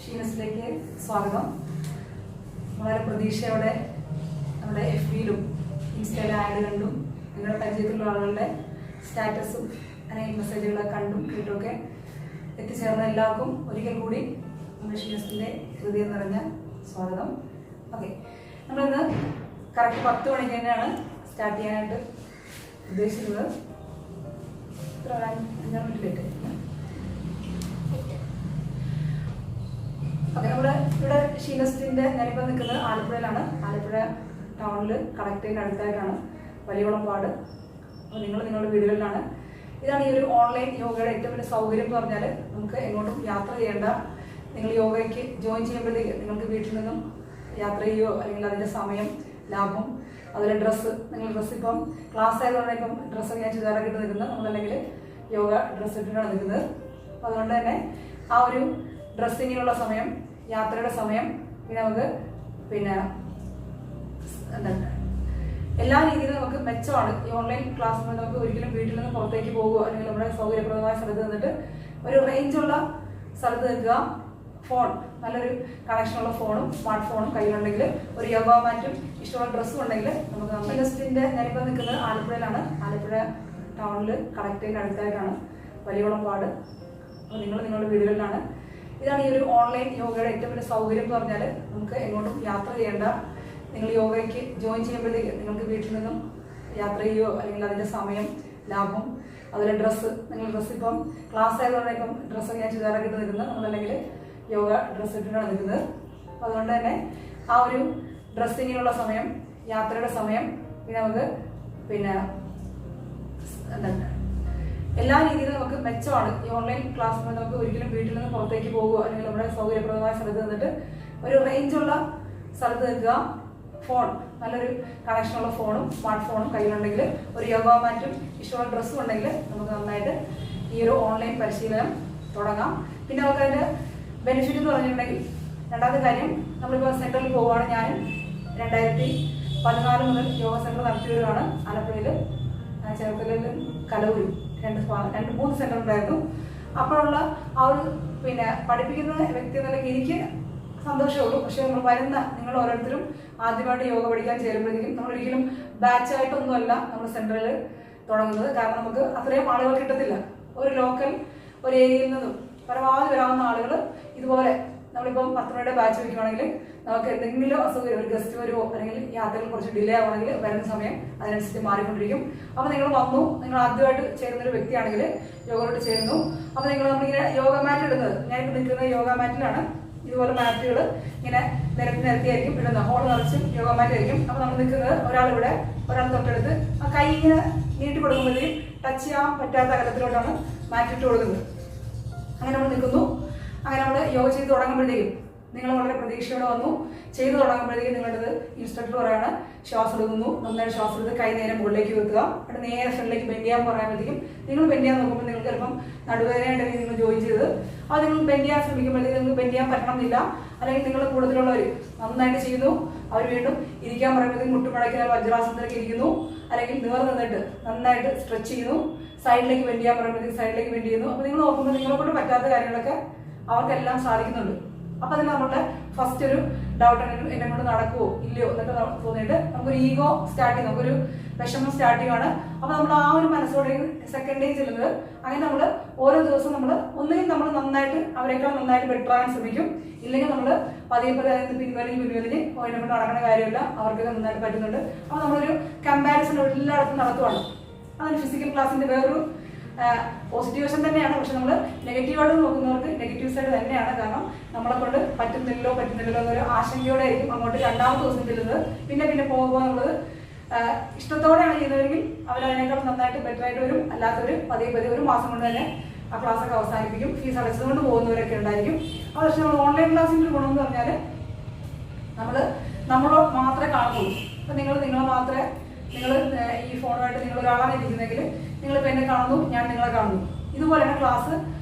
ഷീനസിലേക്ക് സ്വാഗതം. വളരെ പ്രതീക്ഷയോടെ നമ്മുടെ FB-യിലും ഇൻസ്റ്റയിലും ആഡ് കണ്ടും നിങ്ങളുടെ പരിചയത്തിലുള്ള ആളുകളുടെ സ്റ്റാറ്റസും അല്ലെങ്കിൽ മെസ്സേജുകളൊക്കെ കണ്ടും കേട്ടുമൊക്കെ എത്തിച്ചേർന്ന എല്ലാവർക്കും ഒരിക്കൽ കൂടി നമ്മുടെ ഷീനസിൻ്റെ ഹൃദയം നിറഞ്ഞ സ്വാഗതം. ഓക്കെ, നമ്മളിന്ന് കറക്റ്റ് 10 മണിക്ക് തന്നെയാണ് സ്റ്റാർട്ട് ചെയ്യാനായിട്ട് ഉദ്ദേശിക്കുന്നത്. ഇത്ര 5 മിനിറ്റ് ലേറ്റ്. ഓക്കെ, നമ്മുടെ ഇവിടെ ഷീനസിൻ്റെ ഞാനിപ്പോൾ നിൽക്കുന്നത് ആലപ്പുഴയിലാണ്. ആലപ്പുഴ ടൗണിൽ കളക്ടറേറ്റിന് അടുത്തായിട്ടാണ് വലിയകുളംപാട്. അപ്പോൾ നിങ്ങളുടെ വീടുകളിലാണ്. ഇതാണ് ഈ ഒരു ഓൺലൈൻ യോഗയുടെ ഏറ്റവും വലിയ സൗകര്യം എന്ന് പറഞ്ഞാൽ നമുക്ക് എങ്ങോട്ടും യാത്ര ചെയ്യേണ്ട. നിങ്ങൾ യോഗയ്ക്ക് ജോയിൻ ചെയ്യുമ്പോഴത്തേക്ക് നിങ്ങൾക്ക് വീട്ടിൽ നിന്നും യാത്ര ചെയ്യുകയോ അല്ലെങ്കിൽ അതിൻ്റെ സമയം ലാഭം, അതുപോലെ നിങ്ങൾ ഡ്രസ്സ് ഇപ്പം ക്ലാസ് ആയതുകൊണ്ട് ഇപ്പം ഡ്രസ്സൊക്കെ ഞാൻ ചുരിദാറൊക്കെ ഇട്ട് നിൽക്കുന്നത്, നമ്മളല്ലെങ്കിൽ യോഗ ഡ്രസ്സ് ഇട്ടിട്ടാണ് നിൽക്കുന്നത്. അപ്പോൾ അതുകൊണ്ട് തന്നെ ആ ഒരു ഡ്രസ്സിങ്ങിനുള്ള സമയം, യാത്രയുടെ സമയം, പിന്നെ നമുക്ക് എന്താണ് എല്ലാ രീതിയിലും നമുക്ക് മെച്ചമാണ്. ഈ ഓൺലൈൻ ക്ലാസ്സിൽ നമുക്ക് ഒരിക്കലും വീട്ടിൽ നിന്ന് പുറത്തേക്ക് പോകുക അല്ലെങ്കിൽ നമ്മുടെ സൗകര്യപ്രദമായ സ്ഥലത്ത് നിന്നിട്ട് ഒരു റേഞ്ചുള്ള സ്ഥലത്ത് നിൽക്കുക. ഫോൺ, നല്ലൊരു കണക്ഷനുള്ള ഫോണും സ്മാർട്ട് ഫോണും കയ്യിലുണ്ടെങ്കിൽ, ഒരു യോഗ മാറ്റും ഇഷ്ടമുള്ള ഡ്രസ്സും ഉണ്ടെങ്കിൽ നമുക്ക് ഷീനസിൻ്റെ ഞാനിപ്പോൾ നിൽക്കുന്നത് ആലപ്പുഴയിലാണ്. ആലപ്പുഴ ടൗണിൽ കളക്ടറേറ്റിന് അടുത്തായിട്ടാണ് വലിയകുളംപാട്. അപ്പോൾ നിങ്ങളുടെ വീടുകളിലാണ്. ഇതാണ് ഈ ഒരു ഓൺലൈൻ യോഗയുടെ ഏറ്റവും വലിയ സൗകര്യം എന്ന് പറഞ്ഞാൽ നമുക്ക് എങ്ങോട്ടും യാത്ര ചെയ്യേണ്ട. നിങ്ങൾ യോഗയ്ക്ക് ജോയിൻ ചെയ്യുമ്പോഴത്തേക്ക് നിങ്ങൾക്ക് വീട്ടിൽ നിന്നും യാത്ര ചെയ്യുകയോ അല്ലെങ്കിൽ അതിൻ്റെ സമയം ലാഭം, അതുപോലെ നിങ്ങൾ ഡ്രസ്സ് ഇപ്പം ക്ലാസ് ആയതുകൊണ്ട് ഇപ്പം ഡ്രസ്സൊക്കെ ഞാൻ ചുരിദാറൊക്കെ ഇട്ട് നിൽക്കുന്നത്, നമ്മളല്ലെങ്കിൽ യോഗ ഡ്രസ്സ് ഇട്ടിട്ടാണ് നിൽക്കുന്നത്. അപ്പോൾ അതുകൊണ്ട് തന്നെ ആ ഒരു ഡ്രസ്സിങ്ങിനുള്ള സമയം, യാത്രയുടെ സമയം, പിന്നെ നമുക്ക് എന്താണ് എല്ലാ രീതിയിലും നമുക്ക് മെച്ചമാണ്. ഈ ഓൺലൈൻ ക്ലാസ്സിൽ നമുക്ക് ഒരിക്കലും വീട്ടിൽ നിന്ന് പുറത്തേക്ക് പോകുക അല്ലെങ്കിൽ നമ്മുടെ സൗകര്യപ്രദമായ സ്ഥലത്ത് നിന്നിട്ട് ഒരു റേഞ്ചുള്ള സ്ഥലത്ത് നിൽക്കുക. ഫോൺ, നല്ലൊരു കണക്ഷനുള്ള ഫോണും സ്മാർട്ട് ഫോണും കയ്യിലുണ്ടെങ്കിൽ, ഒരു യോഗ മാറ്റും ഇഷ്ടമുള്ള ഡ്രസ്സും ഉണ്ടെങ്കിൽ നമുക്ക് നന്നായിട്ട് ഈ ഒരു ഓൺലൈൻ പരിശീലനം തുടങ്ങാം. പിന്നെ നമുക്ക് അതിൻ്റെ ബെനിഫിറ്റ് എന്ന് പറഞ്ഞിട്ടുണ്ടെങ്കിൽ, രണ്ടാമത്തെ കാര്യം, നമ്മളിപ്പോൾ സെൻറ്ററിൽ പോവുകയാണ്. ഞാൻ 2014 മുതൽ യോഗ സെൻറ്റർ നടത്തി വരുവാണ്. ആലപ്പുഴയിൽ, ചേർത്തലയിലും കലൂരും 2-3 സെൻറ്റർ ഉണ്ടായിരുന്നു. അപ്പോഴുള്ള ആ ഒരു പഠിപ്പിക്കുന്ന വ്യക്തി എന്നുള്ള എനിക്ക് സന്തോഷമുള്ളൂ. പക്ഷേ നിങ്ങൾ ഓരോരുത്തരും ആദ്യമായിട്ട് യോഗ പഠിക്കാൻ ചേരുമ്പോഴേക്കും നമ്മളൊരിക്കലും ബാച്ചായിട്ടൊന്നുമല്ല നമ്മൾ സെൻറ്ററിൽ തുടങ്ങുന്നത്. കാരണം നമുക്ക് അത്രയും ആളുകൾ കിട്ടത്തില്ല. ഒരു ഏരിയയിൽ നിന്നും പരമാവധി വരാവുന്ന ആളുകൾ ഇതുപോലെ നമ്മളിപ്പം 10 മണിയുടെ ബാച്ച് വയ്ക്കുകയാണെങ്കിൽ നമുക്ക് എന്തെങ്കിലും അസുഖം, ഒരു ഗസ്റ്റ് വരുമോ അല്ലെങ്കിൽ യാത്രയിൽ കുറച്ച് ഡിലേ ആവുകയാണെങ്കിൽ വരുന്ന സമയം അതിനനുസരിച്ച് മാറിക്കൊണ്ടിരിക്കും. അപ്പോൾ നിങ്ങൾ ആദ്യമായിട്ട് ചേരുന്നൊരു വ്യക്തിയാണെങ്കിൽ യോഗയോട് ചേരുന്നു. അപ്പോൾ നമ്മളിങ്ങനെ യോഗ മാറ്റ് ഇടുന്നത്, ഞാനിപ്പോൾ നിൽക്കുന്ന യോഗ മാറ്റിലാണ്. ഇതുപോലെ മാറ്റുകൾ ഇങ്ങനെ നിരത്തിയായിരിക്കും ഇടുന്നത്. ഹോൾ നിറച്ചും യോഗ മാറ്റ് ആയിരിക്കും. അപ്പോൾ നമ്മൾ നിൽക്കുന്നത് ഒരാൾ തൊട്ടടുത്ത് ആ കൈ ഇങ്ങനെ നീട്ടി കൊടുക്കുമ്പോഴത്തേക്കും ടച്ച് ചെയ്യാൻ പറ്റാത്ത അകലത്തിലോട്ടാണ് മാറ്റിട്ട് കൊടുക്കുന്നത്. അങ്ങനെ നമ്മൾ നിൽക്കുന്നു. അങ്ങനെ നമ്മൾ യോഗ ചെയ്ത് തുടങ്ങുമ്പോഴത്തേക്കും നിങ്ങൾ വളരെ പ്രതീക്ഷയോടെ വന്നു. ചെയ്ത് തുടങ്ങുമ്പോഴത്തേക്കും നിങ്ങളുടെ ഇൻസ്ട്രക്ടർ പറയാണ് ശ്വാസം എടുക്കുന്നു. നന്നായിട്ട് ശ്വാസം എടുത്ത് കൈ നേരെ മുകളിലേക്ക് വെക്കുക. അവിടെ നേരെ ഫ്രണ്ടിലേക്ക് ബെൻഡ് ചെയ്യാൻ പറയുമ്പോഴത്തേക്കും നിങ്ങൾ ബെൻഡ് ചെയ്യാൻ നോക്കുമ്പോൾ നിങ്ങൾക്ക് ചിലപ്പം നടുവേദനയായിട്ട് നിങ്ങൾ ജോയിൻ ചെയ്ത് അത് നിങ്ങൾ ബെൻഡ് ചെയ്യാൻ ശ്രമിക്കുമ്പോഴത്തേക്കും നിങ്ങൾക്ക് ബെൻഡ് ചെയ്യാൻ പറ്റണമെന്നില്ല. അല്ലെങ്കിൽ നിങ്ങൾ കൂടുതലുള്ളവർ നന്നായിട്ട് ചെയ്യുന്നു, അവർ വീണ്ടും ഇരിക്കാൻ പറയുമ്പോഴത്തേക്കും മുട്ടുമടക്കിയാൽ വജ്രാസനത്തിലേക്ക് ഇരിക്കുന്നു, അല്ലെങ്കിൽ നിന്നിട്ട് നന്നായിട്ട് സ്ട്രെച്ച് ചെയ്യുന്നു. സൈഡിലേക്ക് ബെൻഡ് ചെയ്യാൻ പറയുമ്പോഴത്തേക്കും സൈഡിലേക്ക് ബെൻഡ് ചെയ്യുന്നു. അപ്പോൾ നിങ്ങൾ നോക്കുമ്പോൾ നിങ്ങളെ കൊണ്ട് പറ്റാത്ത കാര്യങ്ങളൊക്കെ അവർക്കെല്ലാം സാധിക്കുന്നുണ്ട്. അപ്പോൾ അതിന് നമ്മളുടെ ഫസ്റ്റ് ഒരു ഡൗട്ട് എന്നെ കൊണ്ട് നടക്കുമോ ഇല്ലയോ എന്നൊക്കെ തോന്നിയിട്ട് നമുക്കൊരു ഈഗോ സ്റ്റാർട്ട് ചെയ്യും, നമുക്കൊരു വിഷമം സ്റ്റാർട്ട് ചെയ്യുകയാണ്. അപ്പോൾ നമ്മൾ ആ ഒരു മനസ്സോടെ സെക്കൻഡ് ഡേ ചെല്ലുന്നത്. അങ്ങനെ നമ്മൾ ഓരോ ദിവസവും ഒന്നുകിൽ നമ്മൾ അവരെക്കാൾ നന്നായിട്ട് ബെറ്റർ ആകാൻ ശ്രമിക്കും. ഇല്ലെങ്കിൽ നമ്മൾ പതിയെ പിൻവലിഞ്ഞ് അതിനെ കൊണ്ട് നടക്കുന്ന കാര്യമില്ല, അവർക്കൊക്കെ നന്നായിട്ട് പറ്റുന്നുണ്ട്. അപ്പോൾ നമ്മളൊരു കമ്പാരിസൺ എല്ലായിടത്തും നടത്തുവാണ്. അതാണ് ഫിസിക്കൽ ക്ലാസ്സിൻ്റെ വേറൊരു പോസിറ്റീവ് വശം തന്നെയാണ്. പക്ഷെ നമ്മൾ നെഗറ്റീവായിട്ട് നോക്കുന്നവർക്ക് നെഗറ്റീവ് സൈഡ് തന്നെയാണ്. കാരണം നമ്മളെ കൊണ്ട് പറ്റുന്നില്ലല്ലോ എന്നൊരു ആശങ്കയോടെ ആയിരിക്കും അങ്ങോട്ട് 2ാമത്തെ ദിവസം ചെല്ലുന്നത്. പിന്നെ പോകുമ്പോൾ നമ്മളത് ഇഷ്ടത്തോടെയാണ് ചെയ്യുന്നതെങ്കിൽ അവരതിനേക്കാൾ നന്നായിട്ട് ബെറ്റർ ആയിട്ട് വരും. അല്ലാത്തവർ പതിയെ ഒരു മാസം കൊണ്ട് തന്നെ ആ ക്ലാസ്സൊക്കെ അവസാനിപ്പിക്കും. ഫീസ് അടച്ചതുകൊണ്ട് പോകുന്നവരൊക്കെ ഉണ്ടായിരിക്കും. അപ്പോൾ പക്ഷെ നമ്മൾ ഓൺലൈൻ ക്ലാസ്സിൻ്റെ ഗുണമെന്ന് പറഞ്ഞാൽ നമ്മൾ മാത്രമേ കാണുള്ളൂ. അപ്പം നിങ്ങളെ മാത്രമേ ഈ ഫോണുമായിട്ട് നിങ്ങൾ ഒരാളാണ് ഇരിക്കുന്നെങ്കിൽ നിങ്ങളിപ്പോൾ എന്നെ കാണുന്നു, ഞാൻ നിങ്ങളെ കാണുന്നു. ഇതുപോലെയാണ് ക്ലാസ്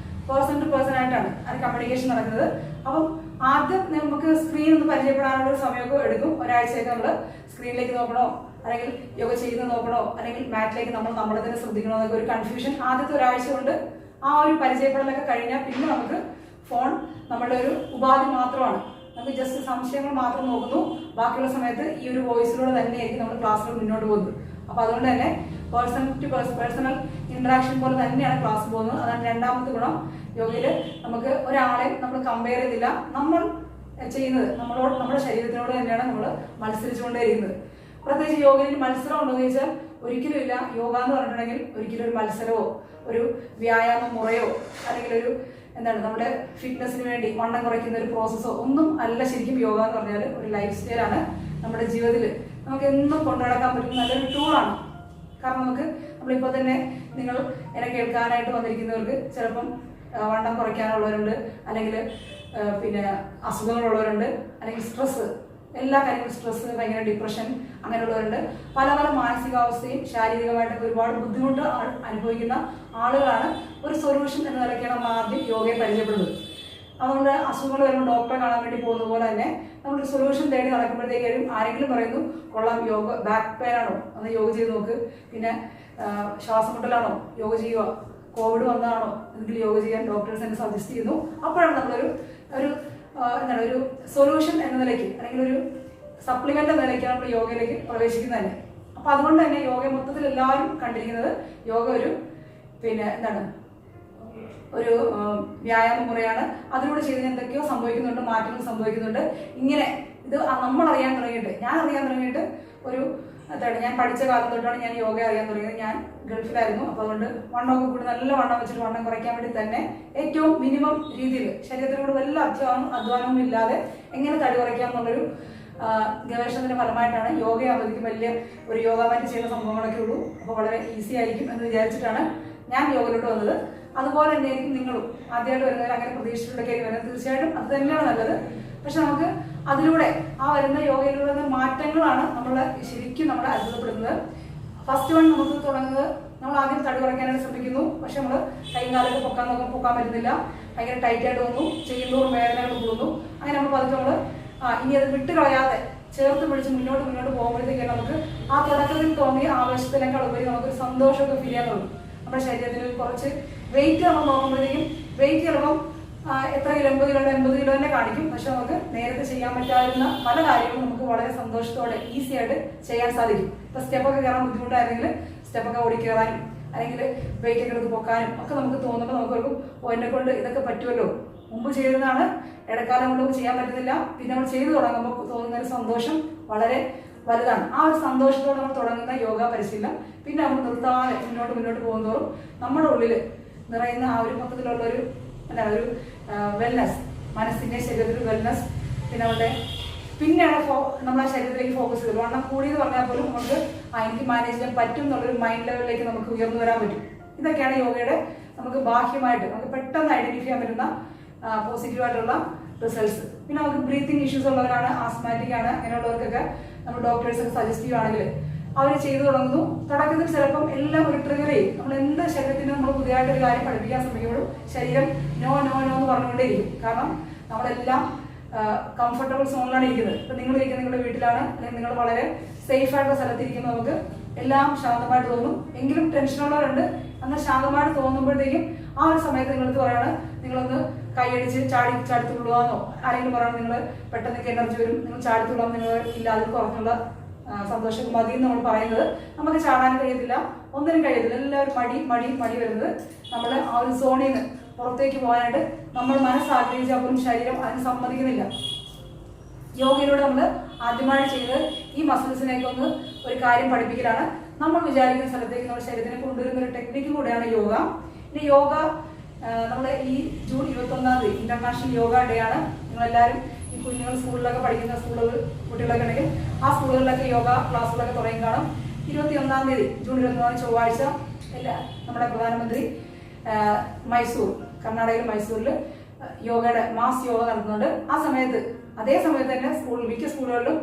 പേഴ്സൺ ടു പേഴ്സൺ ആയിട്ടാണ് അത് കമ്മ്യൂണിക്കേഷൻ നടക്കുന്നത്. അപ്പം ആദ്യം നമുക്ക് സ്ക്രീൻ ഒന്ന് പരിചയപ്പെടാനുള്ള ഒരു സമയമൊക്കെ എടുക്കും. ഒരാഴ്ചയൊക്കെ നമ്മൾ സ്ക്രീനിലേക്ക് നോക്കണോ, അല്ലെങ്കിൽ യോഗ ചെയ്യുന്നത് നോക്കണോ, അല്ലെങ്കിൽ മാറ്റിലേക്ക് നമ്മളെ തന്നെ ശ്രദ്ധിക്കണോ എന്നൊക്കെ ഒരു കൺഫ്യൂഷൻ ആദ്യത്തെ ഒരാഴ്ച കൊണ്ട് ആ ഒരു പരിചയപ്പെടലൊക്കെ കഴിഞ്ഞാൽ പിന്നെ നമുക്ക് ഫോൺ നമ്മളുടെ ഒരു ഉപാധി മാത്രമാണ്. നമുക്ക് ജസ്റ്റ് സംശയങ്ങൾ മാത്രം നോക്കുന്നു. ബാക്കിയുള്ള സമയത്ത് ഈ ഒരു വോയിസിലൂടെ തന്നെയായിരിക്കും നമ്മൾ ക്ലാസ്സുകൾ മുന്നോട്ട് പോകുന്നത്. അപ്പോൾ അതുകൊണ്ട് തന്നെ പേഴ്സണൽ ഇന്ററാക്ഷൻ പോലെ തന്നെയാണ് ക്ലാസ് പോകുന്നത്. അതാണ് രണ്ടാമത്തെ ഗുണം. യോഗയിൽ നമുക്ക് ഒരാളെ നമ്മൾ കമ്പയർ ചെയ്തില്ല. നമ്മൾ ചെയ്യുന്നത് നമ്മുടെ ശരീരത്തിനോട് തന്നെയാണ് നമ്മൾ മത്സരിച്ചുകൊണ്ടേയിരിക്കുന്നത്. പ്രത്യേകിച്ച് യോഗയിൽ മത്സരം ഉണ്ടോ എന്ന് ചോദിച്ചാൽ ഒരിക്കലും ഇല്ല. യോഗ എന്ന് പറഞ്ഞിട്ടുണ്ടെങ്കിൽ ഒരിക്കലും ഒരു മത്സരമോ ഒരു വ്യായാമ മുറയോ അല്ലെങ്കിൽ ഒരു നമ്മുടെ ഫിറ്റ്നസിന് വേണ്ടി വണ്ണം കുറയ്ക്കുന്ന ഒരു പ്രോസസ്സോ ഒന്നും അല്ല. ശരിക്കും യോഗ എന്ന് പറഞ്ഞാൽ ഒരു ലൈഫ് സ്റ്റൈലാണ്. നമ്മുടെ ജീവിതത്തിൽ നമുക്ക് എന്നും കൊണ്ടുനടക്കാൻ പറ്റുന്ന നല്ലൊരു ടൂളാണ്. കാരണം നമ്മളിപ്പോൾ തന്നെ നിങ്ങൾ എന്നെ കേൾക്കാനായിട്ട് വന്നിരിക്കുന്നവർക്ക് ചിലപ്പം വണ്ണം കുറയ്ക്കാനുള്ളവരുണ്ട്, അല്ലെങ്കിൽ പിന്നെ അസുഖങ്ങളുള്ളവരുണ്ട്, അല്ലെങ്കിൽ സ്ട്രെസ്, എല്ലാ കാര്യങ്ങളും സ്ട്രെസ്, ഭയങ്കര ഡിപ്രഷൻ അങ്ങനെയുള്ളവരുണ്ട്. പല പല മാനസികാവസ്ഥയും ശാരീരികമായിട്ടൊക്കെ ഒരുപാട് ബുദ്ധിമുട്ട് അനുഭവിക്കുന്ന ആളുകളാണ്. ഒരു സൊല്യൂഷൻ എന്ന നിലയ്ക്കാണ് നമ്മൾ ആദ്യം യോഗയെ പരിചയപ്പെടുന്നത്. അതുകൊണ്ട് അസുഖങ്ങൾ വരുമ്പോൾ ഡോക്ടറെ കാണാൻ വേണ്ടി പോകുന്ന പോലെ തന്നെ നമ്മളൊരു സൊല്യൂഷൻ തേടി നടക്കുമ്പോഴത്തേക്കും ആരെങ്കിലും പറയുന്നു കൊള്ളാം യോഗ, ബാക്ക് പെയിൻ ആണോ അന്ന് യോഗ ചെയ്ത് നോക്ക്, പിന്നെ ശ്വാസം മുട്ടലാണോ യോഗ ചെയ്യുക, കോവിഡ് വന്നതാണോ എങ്കിൽ യോഗ ചെയ്യാൻ ഡോക്ടേഴ്സ് എന്നെ സജസ്റ്റ് ചെയ്യുന്നു. അപ്പോഴാണ് നമ്മളൊരു ഒരു സൊല്യൂഷൻ എന്ന നിലയ്ക്ക് അല്ലെങ്കിൽ ഒരു സപ്ലിമെന്റ് എന്ന നിലയ്ക്കാണ് നമ്മൾ യോഗയിലേക്ക് പ്രവേശിക്കുന്നത് തന്നെ. അപ്പൊ അതുകൊണ്ട് തന്നെ യോഗ മൊത്തത്തിൽ എല്ലാവരും കണ്ടിരിക്കുന്നത് യോഗ ഒരു ഒരു വ്യായാമ മുറയാണ്. അതിലൂടെ ചെയ്തതിന് എന്തൊക്കെയോ സംഭവിക്കുന്നുണ്ട്, മാറ്റങ്ങൾ സംഭവിക്കുന്നുണ്ട്. ഇങ്ങനെ ഇത് നമ്മൾ അറിയാൻ തുടങ്ങിയിട്ട്, ഞാൻ അറിയാൻ തുടങ്ങിയിട്ട് ഞാൻ പഠിച്ച കാലം തൊട്ടാണ് ഞാൻ യോഗ അറിയാൻ തുടങ്ങിയത്. ഞാൻ ഗൾഫിലായിരുന്നു. അപ്പോൾ അതുകൊണ്ട് വണ്ണമൊക്കെ കൂടി നല്ല വണ്ണം വെച്ചിട്ട് വണ്ണം കുറയ്ക്കാൻ വേണ്ടി തന്നെ ഏറ്റവും മിനിമം രീതിയിൽ ശരീരത്തിനോട് വല്ല അധ്വാനവും ഇല്ലാതെ എങ്ങനെ തടി കുറയ്ക്കാം എന്നുള്ളൊരു ഗവേഷണത്തിന്റെ ഫലമായിട്ടാണ് യോഗയെ അവധിക്ക് വലിയ ഒരു യോഗ മാറ്റ് ചെയ്യുന്ന സംഭവങ്ങളൊക്കെ ഉള്ളൂ. അപ്പോൾ വളരെ ഈസി ആയിരിക്കും എന്ന് വിചാരിച്ചിട്ടാണ് ഞാൻ യോഗയിലോട്ട് വന്നത്. അതുപോലെ തന്നെയായിരിക്കും നിങ്ങളും ആദ്യമായിട്ട് വരുന്നവർ അങ്ങനെ പ്രതീക്ഷിച്ചിട്ടൊക്കെ വരുന്നത്. തീർച്ചയായിട്ടും അത് തന്നെയാണ് നല്ലത്. പക്ഷെ നമുക്ക് അതിലൂടെ വരുന്ന യോഗയിലൂടെ മാറ്റങ്ങളാണ് ശരിക്കും നമ്മളെ അത്ഭുതപ്പെടുന്നത്. ഫസ്റ്റ് വൺ നമുക്ക് തുടങ്ങുന്നത് നമ്മൾ ആദ്യം തടി കുറയ്ക്കാനായിട്ട് ശ്രമിക്കുന്നു. പക്ഷെ നമ്മൾ കൈ കാലൊക്കെ പൊക്കാൻ പറ്റുന്നില്ല, ഭയങ്കര ടൈറ്റായിട്ട് തോന്നുന്നു, ചെയ്യുമ്പോൾ വേദനകൾ കൂടുന്നു. അങ്ങനെ നമ്മൾ പതുക്കെ ഇനി അത് വിട്ടുകളയാതെ ചേർത്ത് പിടിച്ച് മുന്നോട്ട് പോകുമ്പോഴത്തേക്കാണ് നമുക്ക് ആ തുടക്കത്തിൽ തോന്നിയ ആവേശത്തിനേക്കാൾ ഉപരി നമുക്കൊരു സന്തോഷമൊക്കെ ഫീൽ ചെയ്യാൻ തുടങ്ങും. നമ്മുടെ ശരീരത്തിൽ കുറച്ച് വെയിറ്റ് നമ്മൾ നോക്കുമ്പോഴത്തേക്കും വെയിറ്റ് ചിലപ്പം എത്ര കിലോ 80 കിലോ 80 കിലോ തന്നെ കാണിക്കും. പക്ഷെ നമുക്ക് നേരത്തെ ചെയ്യാൻ പറ്റാവുന്ന പല കാര്യങ്ങളും നമുക്ക് വളരെ സന്തോഷത്തോടെ ഈസി ആയിട്ട് ചെയ്യാൻ സാധിക്കും. ഇപ്പൊ സ്റ്റെപ്പൊക്കെ കയറാൻ ബുദ്ധിമുട്ടായിരുന്നെങ്കിൽ സ്റ്റെപ്പൊക്കെ ഓടിക്കയറാനും അല്ലെങ്കിൽ വെയിറ്റ് ഒക്കെ എടുത്ത് പൊക്കാനും ഒക്കെ നമുക്ക് തോന്നുമ്പോൾ നമുക്കൊരു എന്നെ കൊണ്ട് ഇതൊക്കെ പറ്റുമല്ലോ, മുമ്പ് ചെയ്തതാണ്, ഇടക്കാലം കൊണ്ട് ചെയ്യാൻ പറ്റുന്നില്ല, പിന്നെ നമ്മൾ ചെയ്തു തുടങ്ങുമ്പോൾ തോന്നുന്ന ഒരു സന്തോഷം വളരെ വലുതാണ്. ആ ഒരു സന്തോഷത്തോടെ നമ്മൾ തുടങ്ങുന്ന യോഗ പരിശീലനം പിന്നെ നമ്മൾ നിർത്താതെ മുന്നോട്ട് പോകുന്നതോറും നമ്മുടെ ഉള്ളിൽ നിറയുന്ന ആ ഒരു മൊത്തത്തിലുള്ള ഒരു വെൽനെസ്, മനസ്സിന്റെ ശരീരത്തിൽ വെൽനെസ്, പിന്നെ പിന്നെയാണ് നമ്മളെ ശരീരത്തിലേക്ക് ഫോക്കസ് ചെയ്തത്. വണ്ണം കൂടിയെന്ന് പറഞ്ഞാൽ പോലും നമുക്ക് എനിക്ക് മാനേജ് ചെയ്യാൻ പറ്റും എന്നുള്ളൊരു മൈൻഡ് ലെവലിലേക്ക് നമുക്ക് ഉയർന്നു വരാൻ പറ്റും. ഇതൊക്കെയാണ് യോഗയുടെ നമുക്ക് ബാഹ്യമായിട്ട് നമുക്ക് പെട്ടെന്ന് ഐഡന്റിഫൈ ചെയ്യാൻ പറ്റുന്ന പോസിറ്റീവായിട്ടുള്ള റിസൾട്ട്സ്. പിന്നെ നമുക്ക് ബ്രീത്തിങ് ഇഷ്യൂസ് ഉള്ളവരാണ്, ആസ്മാറ്റിക് ആണ്, അങ്ങനെയുള്ളവർക്കൊക്കെ നമ്മൾ ഡോക്ടേഴ്സൊക്കെ സജസ്റ്റ് ചെയ്യുകയാണെങ്കിൽ അവർ ചെയ്തു തുടങ്ങുന്നു. തുടക്കത്തിൽ ചിലപ്പം എല്ലാം ഒരു ട്രിഗർ ചെയ്യും. നമ്മൾ എന്ത് ശരീരത്തിന് നമ്മൾ പുതിയതായിട്ടൊരു കാര്യം പഠിപ്പിക്കാൻ ശ്രമിക്കുമ്പോഴും ശരീരം നോ എന്ന് പറഞ്ഞുകൊണ്ടേയിരിക്കും. കാരണം നമ്മളെല്ലാം കംഫർട്ടബിൾ സോണിലാണ് ഇരിക്കുന്നത്. ഇപ്പം നിങ്ങളുടെ വീട്ടിലാണ്, അല്ലെങ്കിൽ നിങ്ങൾ വളരെ സേഫ് ആയിട്ടുള്ള സ്ഥലത്തിരിക്കുമ്പോൾ നമുക്ക് എല്ലാം ശാന്തമായിട്ട് തോന്നും. എങ്കിലും ടെൻഷനുള്ളവരുണ്ട്. എന്നാൽ ശാന്തമായിട്ട് തോന്നുമ്പോഴത്തേക്കും ആ ഒരു സമയത്ത് നിങ്ങൾക്ക് പറയാണ് നിങ്ങളൊന്ന് കൈയടിച്ച് ചാടിത്തുള്ളുവാന്നോ, ആരെങ്കിലും പറയണം നിങ്ങൾ പെട്ടെന്ന് എനർജി വരും, നിങ്ങൾ ചാടിത്തുള്ളാൻ നിങ്ങൾ ഇല്ല, അതിൽ കുറഞ്ഞുള്ള സന്തോഷം മതി എന്ന് നമ്മൾ പറയുന്നത്. നമുക്ക് ചാടാൻ കഴിയത്തില്ല, ഒന്നിനും കഴിയത്തില്ല. എല്ലാവരും മടി വരുന്നത് നമ്മൾ ആ ഒരു സോണിൽ നിന്ന് പുറത്തേക്ക് പോകാനായിട്ട് നമ്മൾ മനസ്സാഗ്രഹിച്ചാൽ പോലും ശരീരം അതിന് സമ്മതിക്കുന്നില്ല. യോഗയിലൂടെ നമ്മൾ ആദ്യമായി ചെയ്ത് ഈ മസിൽസിനേക്ക് ഒരു കാര്യം പഠിപ്പിക്കലാണ്. നമ്മൾ വിചാരിക്കുന്ന സ്ഥലത്തേക്ക് നമ്മുടെ ശരീരത്തിനെ കൊണ്ടുവരുന്ന ഒരു ടെക്നിക്ക് കൂടെയാണ് യോഗ. ഇനി യോഗ നമ്മൾ ഈ ജൂൺ 21-ാം തീയതി ഇന്റർനാഷണൽ യോഗ ഡേ ആണ്. നിങ്ങളെല്ലാവരും ഈ കുഞ്ഞുങ്ങൾ സ്കൂളിലൊക്കെ പഠിക്കുന്ന കുട്ടികളൊക്കെ ഉണ്ടെങ്കിൽ ആ സ്കൂളുകളിലൊക്കെ യോഗ ക്ലാസ്സുകളൊക്കെ തുടങ്ങി കാണും. 21-ാം തീയതി ജൂൺ 21 ചൊവ്വാഴ്ച നമ്മുടെ പ്രധാനമന്ത്രി കർണാടകയിൽ മൈസൂരിൽ യോഗയുടെ മാസ് യോഗ നടത്തുന്നുണ്ട്. ആ സമയത്ത് അതേ സമയത്ത് തന്നെ മിക്ക സ്കൂളുകളിലും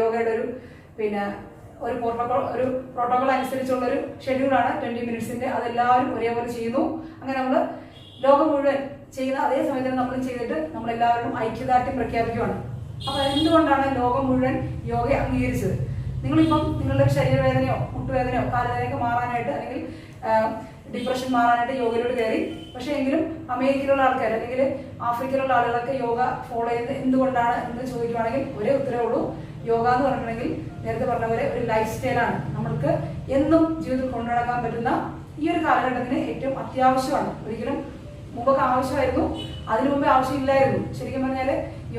യോഗയുടെ ഒരു പ്രോട്ടോകോൾ അനുസരിച്ചുള്ള ഒരു ഷെഡ്യൂളാണ് 20 മിനിറ്റ്സിന്റെ. അതെല്ലാവരും ഒരേപോലെ ചെയ്യുന്നു. അങ്ങനെ നമ്മൾ ലോകം മുഴുവൻ ചെയ്യുന്ന അതേ സമയത്ത് നമ്മൾ ചെയ്തിട്ട് നമ്മളെല്ലാവരും ഐക്യദാർഢ്യം പ്രഖ്യാപിക്കുകയാണ്. അപ്പൊ എന്തുകൊണ്ടാണ് ലോകം മുഴുവൻ യോഗയെ അംഗീകരിച്ചത്? നിങ്ങളിപ്പം നിങ്ങളുടെ ശരീരവേദനയോ മുട്ടുവേദനയോ കാലുവേദനയൊക്കെ മാറാനായിട്ട് അല്ലെങ്കിൽ ഡിപ്രഷൻ മാറാനായിട്ട് യോഗയിലോട്ട് കയറി. പക്ഷേ എങ്കിലും അമേരിക്കയിലുള്ള ആൾക്കാർ അല്ലെങ്കിൽ ആഫ്രിക്കയിലുള്ള ആളുകളൊക്കെ യോഗ ഫോളോ ചെയ്യുന്നത് എന്തുകൊണ്ടാണ് എന്ന് ചോദിക്കുവാണെങ്കിൽ ഒരേ ഉത്തരവേ ഉള്ളൂ. യോഗ എന്ന് പറഞ്ഞിട്ടുണ്ടെങ്കിൽ നേരത്തെ പറഞ്ഞ പോലെ ഒരു ലൈഫ് സ്റ്റൈലാണ്. നമ്മൾക്ക് എന്നും ജീവിതത്തിൽ കൊണ്ടുനടക്കാൻ പറ്റുന്ന ഈ ഒരു കാലഘട്ടത്തിന് ഏറ്റവും അത്യാവശ്യമാണ്. ഒരിക്കലും മുമ്പൊക്കെ ആവശ്യമായിരുന്നു, അതിനു മുമ്പേ ആവശ്യമില്ലായിരുന്നു. ശരിക്കും പറഞ്ഞാൽ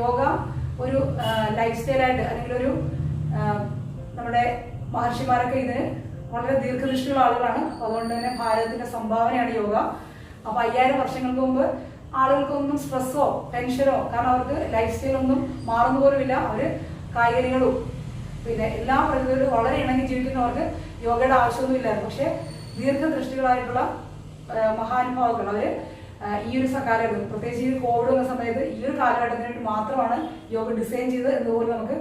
യോഗ ഒരു ലൈഫ് സ്റ്റൈലായിട്ട് അല്ലെങ്കിൽ ഒരു നമ്മുടെ മഹർഷിമാരൊക്കെ ഇതിന് വളരെ ദീർഘദൃഷ്ടിയുള്ള ആളുകളാണ്. അതുകൊണ്ട് തന്നെ ഭാരതത്തിന്റെ സംഭാവനയാണ് യോഗ. അപ്പൊ 5000 വർഷങ്ങൾക്ക് മുമ്പ് ആളുകൾക്കൊന്നും സ്ട്രെസ്സോ ടെൻഷനോ, കാരണം അവർക്ക് ലൈഫ് സ്റ്റൈലൊന്നും മാറുന്ന പോലുമില്ല. അവര് കായികനികളും പിന്നെ എല്ലാ പ്രകൃതിയോടും വളരെ ഇണങ്ങി ജീവിക്കുന്നവർക്ക് യോഗയുടെ ആവശ്യമൊന്നുമില്ലായിരുന്നു. പക്ഷെ ദീർഘദൃഷ്ടികളായിട്ടുള്ള മഹാനുഭാവങ്ങൾ അവര് ഈ ഒരു കാലഘട്ടം, പ്രത്യേകിച്ച് ഈ കോവിഡ് വന്ന സമയത്ത് ഈ ഒരു കാലഘട്ടത്തിന് വേണ്ടി മാത്രമാണ് യോഗ ഡിസൈൻ ചെയ്തത് എന്നുപോലും നമുക്ക്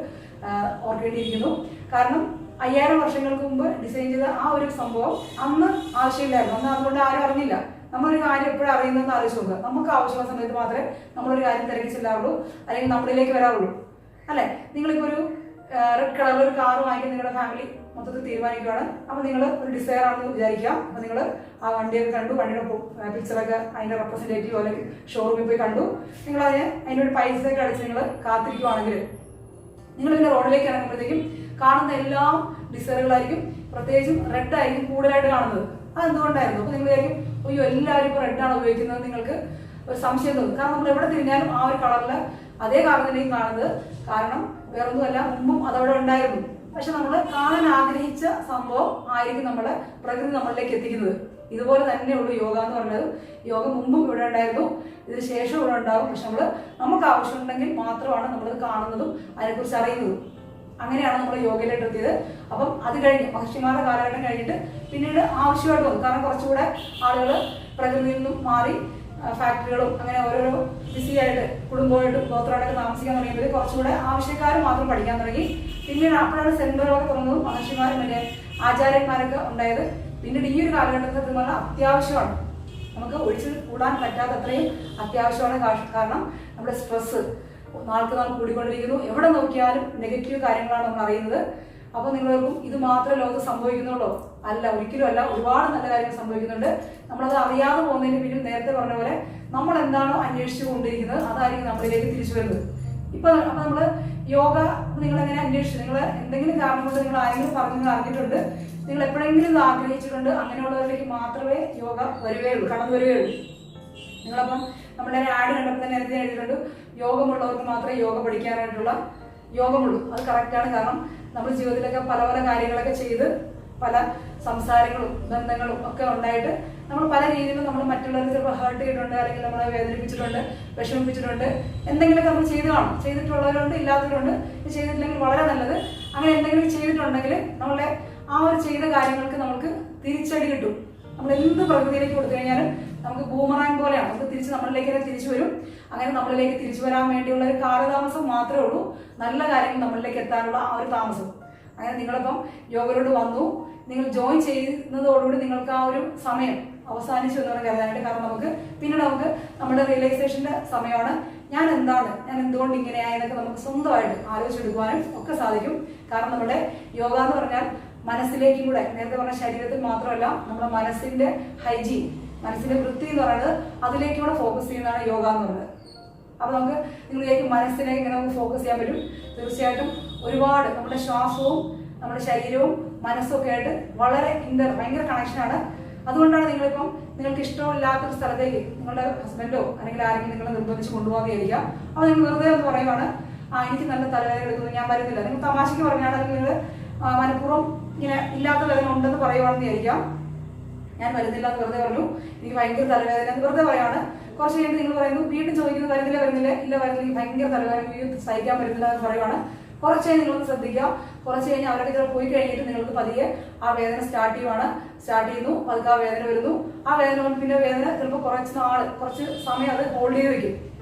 ഓർക്കേണ്ടിയിരിക്കുന്നു. കാരണം 5000 വർഷങ്ങൾക്ക് മുമ്പ് ഡിസൈൻ ചെയ്ത ആ ഒരു സംഭവം അന്ന് ആവശ്യമില്ലായിരുന്നു. അന്ന് അതുകൊണ്ട് ആരും അറിഞ്ഞില്ല. നമ്മളൊരു കാര്യം എപ്പോഴും അറിയുന്നതെന്ന് ആലോചിച്ച് നോക്കുക. നമുക്ക് ആവശ്യമുള്ള സമയത്ത് മാത്രമേ നമ്മളൊരു കാര്യം തിരക്കി ചെല്ലാറുള്ളൂ, അല്ലെങ്കിൽ നമ്മളിലേക്ക് വരാറുള്ളൂ, അല്ലെ? നിങ്ങളിപ്പോൾ ഒരു റെഡ് കളറിൽ ഒരു കാർ വാങ്ങിക്കാൻ നിങ്ങളുടെ ഫാമിലി മൊത്തത്തിൽ തീരുമാനിക്കുകയാണ്. അപ്പൊ നിങ്ങൾ ഒരു ഡിസയർ ആണെന്ന് വിചാരിക്കാം. അപ്പൊ നിങ്ങൾ ആ വണ്ടിയൊക്കെ കണ്ടു, വണ്ടിയുടെ പിക്ചറൊക്കെ അതിന്റെ റെപ്രസെന്റേറ്റീവ് അല്ലെങ്കിൽ ഷോറൂമിൽ പോയി കണ്ടു. നിങ്ങൾ അതിന്റെ ഒരു പൈസയൊക്കെ അടിച്ച് നിങ്ങൾ കാത്തിരിക്കുവാണെങ്കിൽ നിങ്ങൾ ഇതിന്റെ റോഡിലേക്ക് ഇറങ്ങുമ്പോഴത്തേക്കും കാണുന്ന എല്ലാ ഡിസയറുകളായിരിക്കും, പ്രത്യേകിച്ചും റെഡ് ആയിരിക്കും കൂടുതലായിട്ട് കാണുന്നത്. അതെന്തുകൊണ്ടായിരുന്നു? അപ്പൊ നിങ്ങൾ വിചാരിക്കും, അയ്യോ എല്ലാവരും ഇപ്പോൾ റെഡാണ് ഉപയോഗിക്കുന്നത്. നിങ്ങൾക്ക് ഒരു സംശയം തോന്നും. കാരണം നമ്മൾ എവിടെ തിരിഞ്ഞാലും ആ ഒരു കളറില് അതേ കളർ തന്നെയും കാണുന്നത്. കാരണം വേറൊന്നുമല്ല, മുമ്പും അതവിടെ ഉണ്ടായിരുന്നു. പക്ഷെ നമ്മൾ കാണാൻ ആഗ്രഹിച്ച സംഭവം ആയിരിക്കും നമ്മളെ പ്രകൃതി നമ്മളിലേക്ക് എത്തിക്കുന്നത്. ഇതുപോലെ തന്നെയുള്ളൂ യോഗ എന്ന് പറഞ്ഞത്. യോഗ മുമ്പും ഇവിടെ ഉണ്ടായിരുന്നു, ഇതിന് ശേഷം ഇവിടെ ഉണ്ടാകും. പക്ഷെ നമുക്ക് ആവശ്യമുണ്ടെങ്കിൽ മാത്രമാണ് നമ്മളത് കാണുന്നതും അതിനെക്കുറിച്ച് അറിയുന്നതും. അങ്ങനെയാണ് നമ്മൾ യോഗയിലേക്ക് എത്തിയത്. അപ്പം അത് കഴിഞ്ഞ് മഹർഷിമാരുടെ കാലഘട്ടം കഴിഞ്ഞിട്ട് പിന്നീട് ആവശ്യമായിട്ട് വന്നു. കാരണം കുറച്ചുകൂടെ ആളുകൾ പ്രകൃതിയിൽ നിന്നും മാറി ഫാക്ടറികളും അങ്ങനെ ഓരോരോ ബിസി ആയിട്ട് കുടുംബമായിട്ടും ഗോത്രമായിട്ടൊക്കെ താമസിക്കാൻ തുടങ്ങിയപ്പോൾ കുറച്ചുകൂടെ ആവശ്യക്കാർ മാത്രം പഠിക്കാൻ തുടങ്ങി. പിന്നീട് അപ്പോഴാണ് സെന്ററുകളൊക്കെ തുറന്നതും മഹർഷിമാരും മറ്റേ ആചാര്യന്മാരൊക്കെ ഉണ്ടായത്. പിന്നീട് ഈ ഒരു കാലഘട്ടത്തിൽ പറഞ്ഞാൽ അത്യാവശ്യമാണ്, നമുക്ക് ഒഴിച്ചു കൂടാൻ പറ്റാത്തത്രയും അത്യാവശ്യമാണ്. കാരണം നമ്മുടെ സ്ട്രെസ് നാൾക്ക് നാൾ കൂടിക്കൊണ്ടിരിക്കുന്നു. എവിടെ നോക്കിയാലും നെഗറ്റീവ് കാര്യങ്ങളാണ് നമ്മൾ അറിയുന്നത്. അപ്പൊ നിങ്ങൾക്കും ഇത് മാത്രമേ ലോകത്ത് സംഭവിക്കുന്നുള്ളൂ? അല്ല, ഒരിക്കലും അല്ല. ഒരുപാട് നല്ല കാര്യങ്ങൾ സംഭവിക്കുന്നുണ്ട്. നമ്മളത് അറിയാതെ പോകുന്നതിന് പിന്നിൽ നേരത്തെ പറഞ്ഞ പോലെ നമ്മൾ എന്താണോ അന്വേഷിച്ചു കൊണ്ടിരിക്കുന്നത് അതായിരിക്കും നമ്മളിലേക്ക് തിരിച്ചു വരുന്നത്. അപ്പൊ നമ്മള് യോഗ നിങ്ങൾ എങ്ങനെ അന്വേഷിച്ചു? നിങ്ങൾ എന്തെങ്കിലും കാരണം കൊണ്ട് നിങ്ങൾ ആരെങ്കിലും പറഞ്ഞു അറിഞ്ഞിട്ടുണ്ട്, നിങ്ങൾ എപ്പോഴെങ്കിലും ഇത് ആഗ്രഹിച്ചിട്ടുണ്ട്, അങ്ങനെയുള്ളവരിലേക്ക് മാത്രമേ യോഗ വരികയുള്ളൂ, കടന്നു വരികയുള്ളൂ. നിങ്ങളപ്പം നമ്മുടെ ആഡ് കണ്ടപ്പോൾ തന്നെ നേരത്തെ എഴുതിയിട്ടുണ്ട്, യോഗമുള്ളവർക്ക് മാത്രമേ യോഗ പഠിക്കാനായിട്ടുള്ള യോഗമുള്ളൂ. അത് കറക്റ്റാണ്. കാരണം നമ്മൾ ജീവിതത്തിലൊക്കെ പല പല കാര്യങ്ങളൊക്കെ ചെയ്ത് പല സംസാരങ്ങളും ബന്ധങ്ങളും ഒക്കെ ഉണ്ടായിട്ട് നമ്മൾ പല രീതിയിലും നമ്മൾ മറ്റുള്ളവർക്ക് ചിലപ്പോൾ ഹേർട്ട് ചെയ്തിട്ടുണ്ട്, അല്ലെങ്കിൽ നമ്മളെ വേദനിപ്പിച്ചിട്ടുണ്ട്, വിഷമിപ്പിച്ചിട്ടുണ്ട്, എന്തെങ്കിലുമൊക്കെ നമ്മൾ ചെയ്ത് കാണും. ചെയ്തിട്ടുള്ളവരുണ്ട്, ഇല്ലാത്തവരുണ്ട്. ചെയ്തിട്ടില്ലെങ്കിൽ വളരെ നല്ലത്. അങ്ങനെ എന്തെങ്കിലും ചെയ്തിട്ടുണ്ടെങ്കിൽ നമ്മളുടെ ആ ഒരു ചെയ്ത കാര്യങ്ങൾക്ക് നമുക്ക് തിരിച്ചടി കിട്ടും. നമ്മൾ എന്ത് പ്രകൃതിയിലേക്ക് കൊടുത്തു കഴിഞ്ഞാലും നമുക്ക് ബൂമറാങ് പോലെയാണ്, നമുക്ക് തിരിച്ച് നമ്മളിലേക്ക് തന്നെ തിരിച്ചു വരും. അങ്ങനെ നമ്മളിലേക്ക് തിരിച്ചു വരാൻ വേണ്ടിയുള്ള ഒരു കാലതാമസം മാത്രമേ ഉള്ളൂ, നല്ല കാര്യങ്ങൾ നമ്മളിലേക്ക് എത്താനുള്ള ആ ഒരു താമസം. അങ്ങനെ നിങ്ങളിപ്പം യോഗയിലോട്ട് വന്നു, നിങ്ങൾ ജോയിൻ ചെയ്യുന്നതോടുകൂടി നിങ്ങൾക്ക് ആ ഒരു സമയം അവസാനിച്ചു എന്ന് പറഞ്ഞാൽ കരുതാനായിട്ട്. കാരണം പിന്നീട് നമുക്ക് നമ്മുടെ റിയലൈസേഷന്റെ സമയമാണ്. ഞാൻ എന്താണ്, ഞാൻ എന്തുകൊണ്ട് ഇങ്ങനെയായെന്നൊക്കെ നമുക്ക് സ്വന്തമായിട്ട് ആലോചിച്ചെടുക്കുവാനും ഒക്കെ സാധിക്കും. കാരണം നമ്മുടെ യോഗ എന്ന് പറഞ്ഞാൽ മനസ്സിലേക്കും കൂടെ, നേരത്തെ പറഞ്ഞ ശരീരത്തിൽ മാത്രമല്ല, നമ്മുടെ മനസ്സിന്റെ ഹൈജീൻ, മനസ്സിന്റെ വൃത്തി എന്ന് പറയുന്നത് അതിലേക്ക് കൂടെ ഫോക്കസ് ചെയ്യുന്നതാണ് യോഗ എന്ന് പറയുന്നത്. അപ്പൊ നമുക്ക് നിങ്ങളിലേക്ക് മനസ്സിനെ ഇങ്ങനെ നമുക്ക് ഫോക്കസ് ചെയ്യാൻ പറ്റും. തീർച്ചയായിട്ടും ഒരുപാട് നമ്മുടെ ശ്വാസവും നമ്മുടെ ശരീരവും മനസ്സും ഒക്കെ ആയിട്ട് വളരെ ഭയങ്കര കണക്ഷനാണ്. അതുകൊണ്ടാണ് നിങ്ങളിപ്പം നിങ്ങൾക്ക് ഇഷ്ടമില്ലാത്തൊരു സ്ഥലത്തേക്ക് നിങ്ങളുടെ ഹസ്ബൻഡോ അല്ലെങ്കിൽ ആരെങ്കിലും നിങ്ങളെ നിർബന്ധിച്ച് കൊണ്ടുപോകാതെയായിരിക്കാം. അപ്പോൾ നിങ്ങൾ വെറുതെ ഒന്ന് പറയുവാണ്, എനിക്ക് നല്ല തലവേദന എടുക്കുന്നു, ഞാൻ വരുന്നില്ല. നിങ്ങൾ തമാശയ്ക്ക് പറഞ്ഞാണ്, അല്ലെങ്കിൽ നിങ്ങൾ മനഃപൂർവ്വം ഇങ്ങനെ ഇല്ലാത്ത വേദന ഉണ്ടെന്ന് പറയുവാണെന്ന് വിചാരിക്കാം. ഞാൻ വരുന്നില്ല എന്ന് വെറുതെ പറഞ്ഞു, എനിക്ക് ഭയങ്കര തലവേദന എന്ന് വെറുതെ പറയാണ്. കുറച്ച് കഴിഞ്ഞിട്ട് നിങ്ങൾ പറയുന്നു, വീണ്ടും ചോദിക്കുന്നു, വരുന്നില്ല, ഇല്ല വരുന്നില്ല, ഭയങ്കര തലവേദന, സഹിക്കാൻ പറ്റുന്നില്ല എന്ന് പറയുവാണ്. കുറച്ച് കഴിഞ്ഞ് നിങ്ങളൊന്ന് ശ്രദ്ധിക്കുക. കുറച്ച് കഴിഞ്ഞ് അവരൊക്കെ ചില പോയി കഴിഞ്ഞിട്ട് നിങ്ങൾക്ക് പതിയെ ആ വേദന സ്റ്റാർട്ട് ചെയ്യുന്നു. പതുക്കെ ആ വേദന വരുന്നു. ആ വേദന കൊണ്ട് പിന്നെ വേദന ചിലപ്പോൾ കുറച്ച് സമയം അത് ഹോൾഡ് ചെയ്ത് വെക്കും.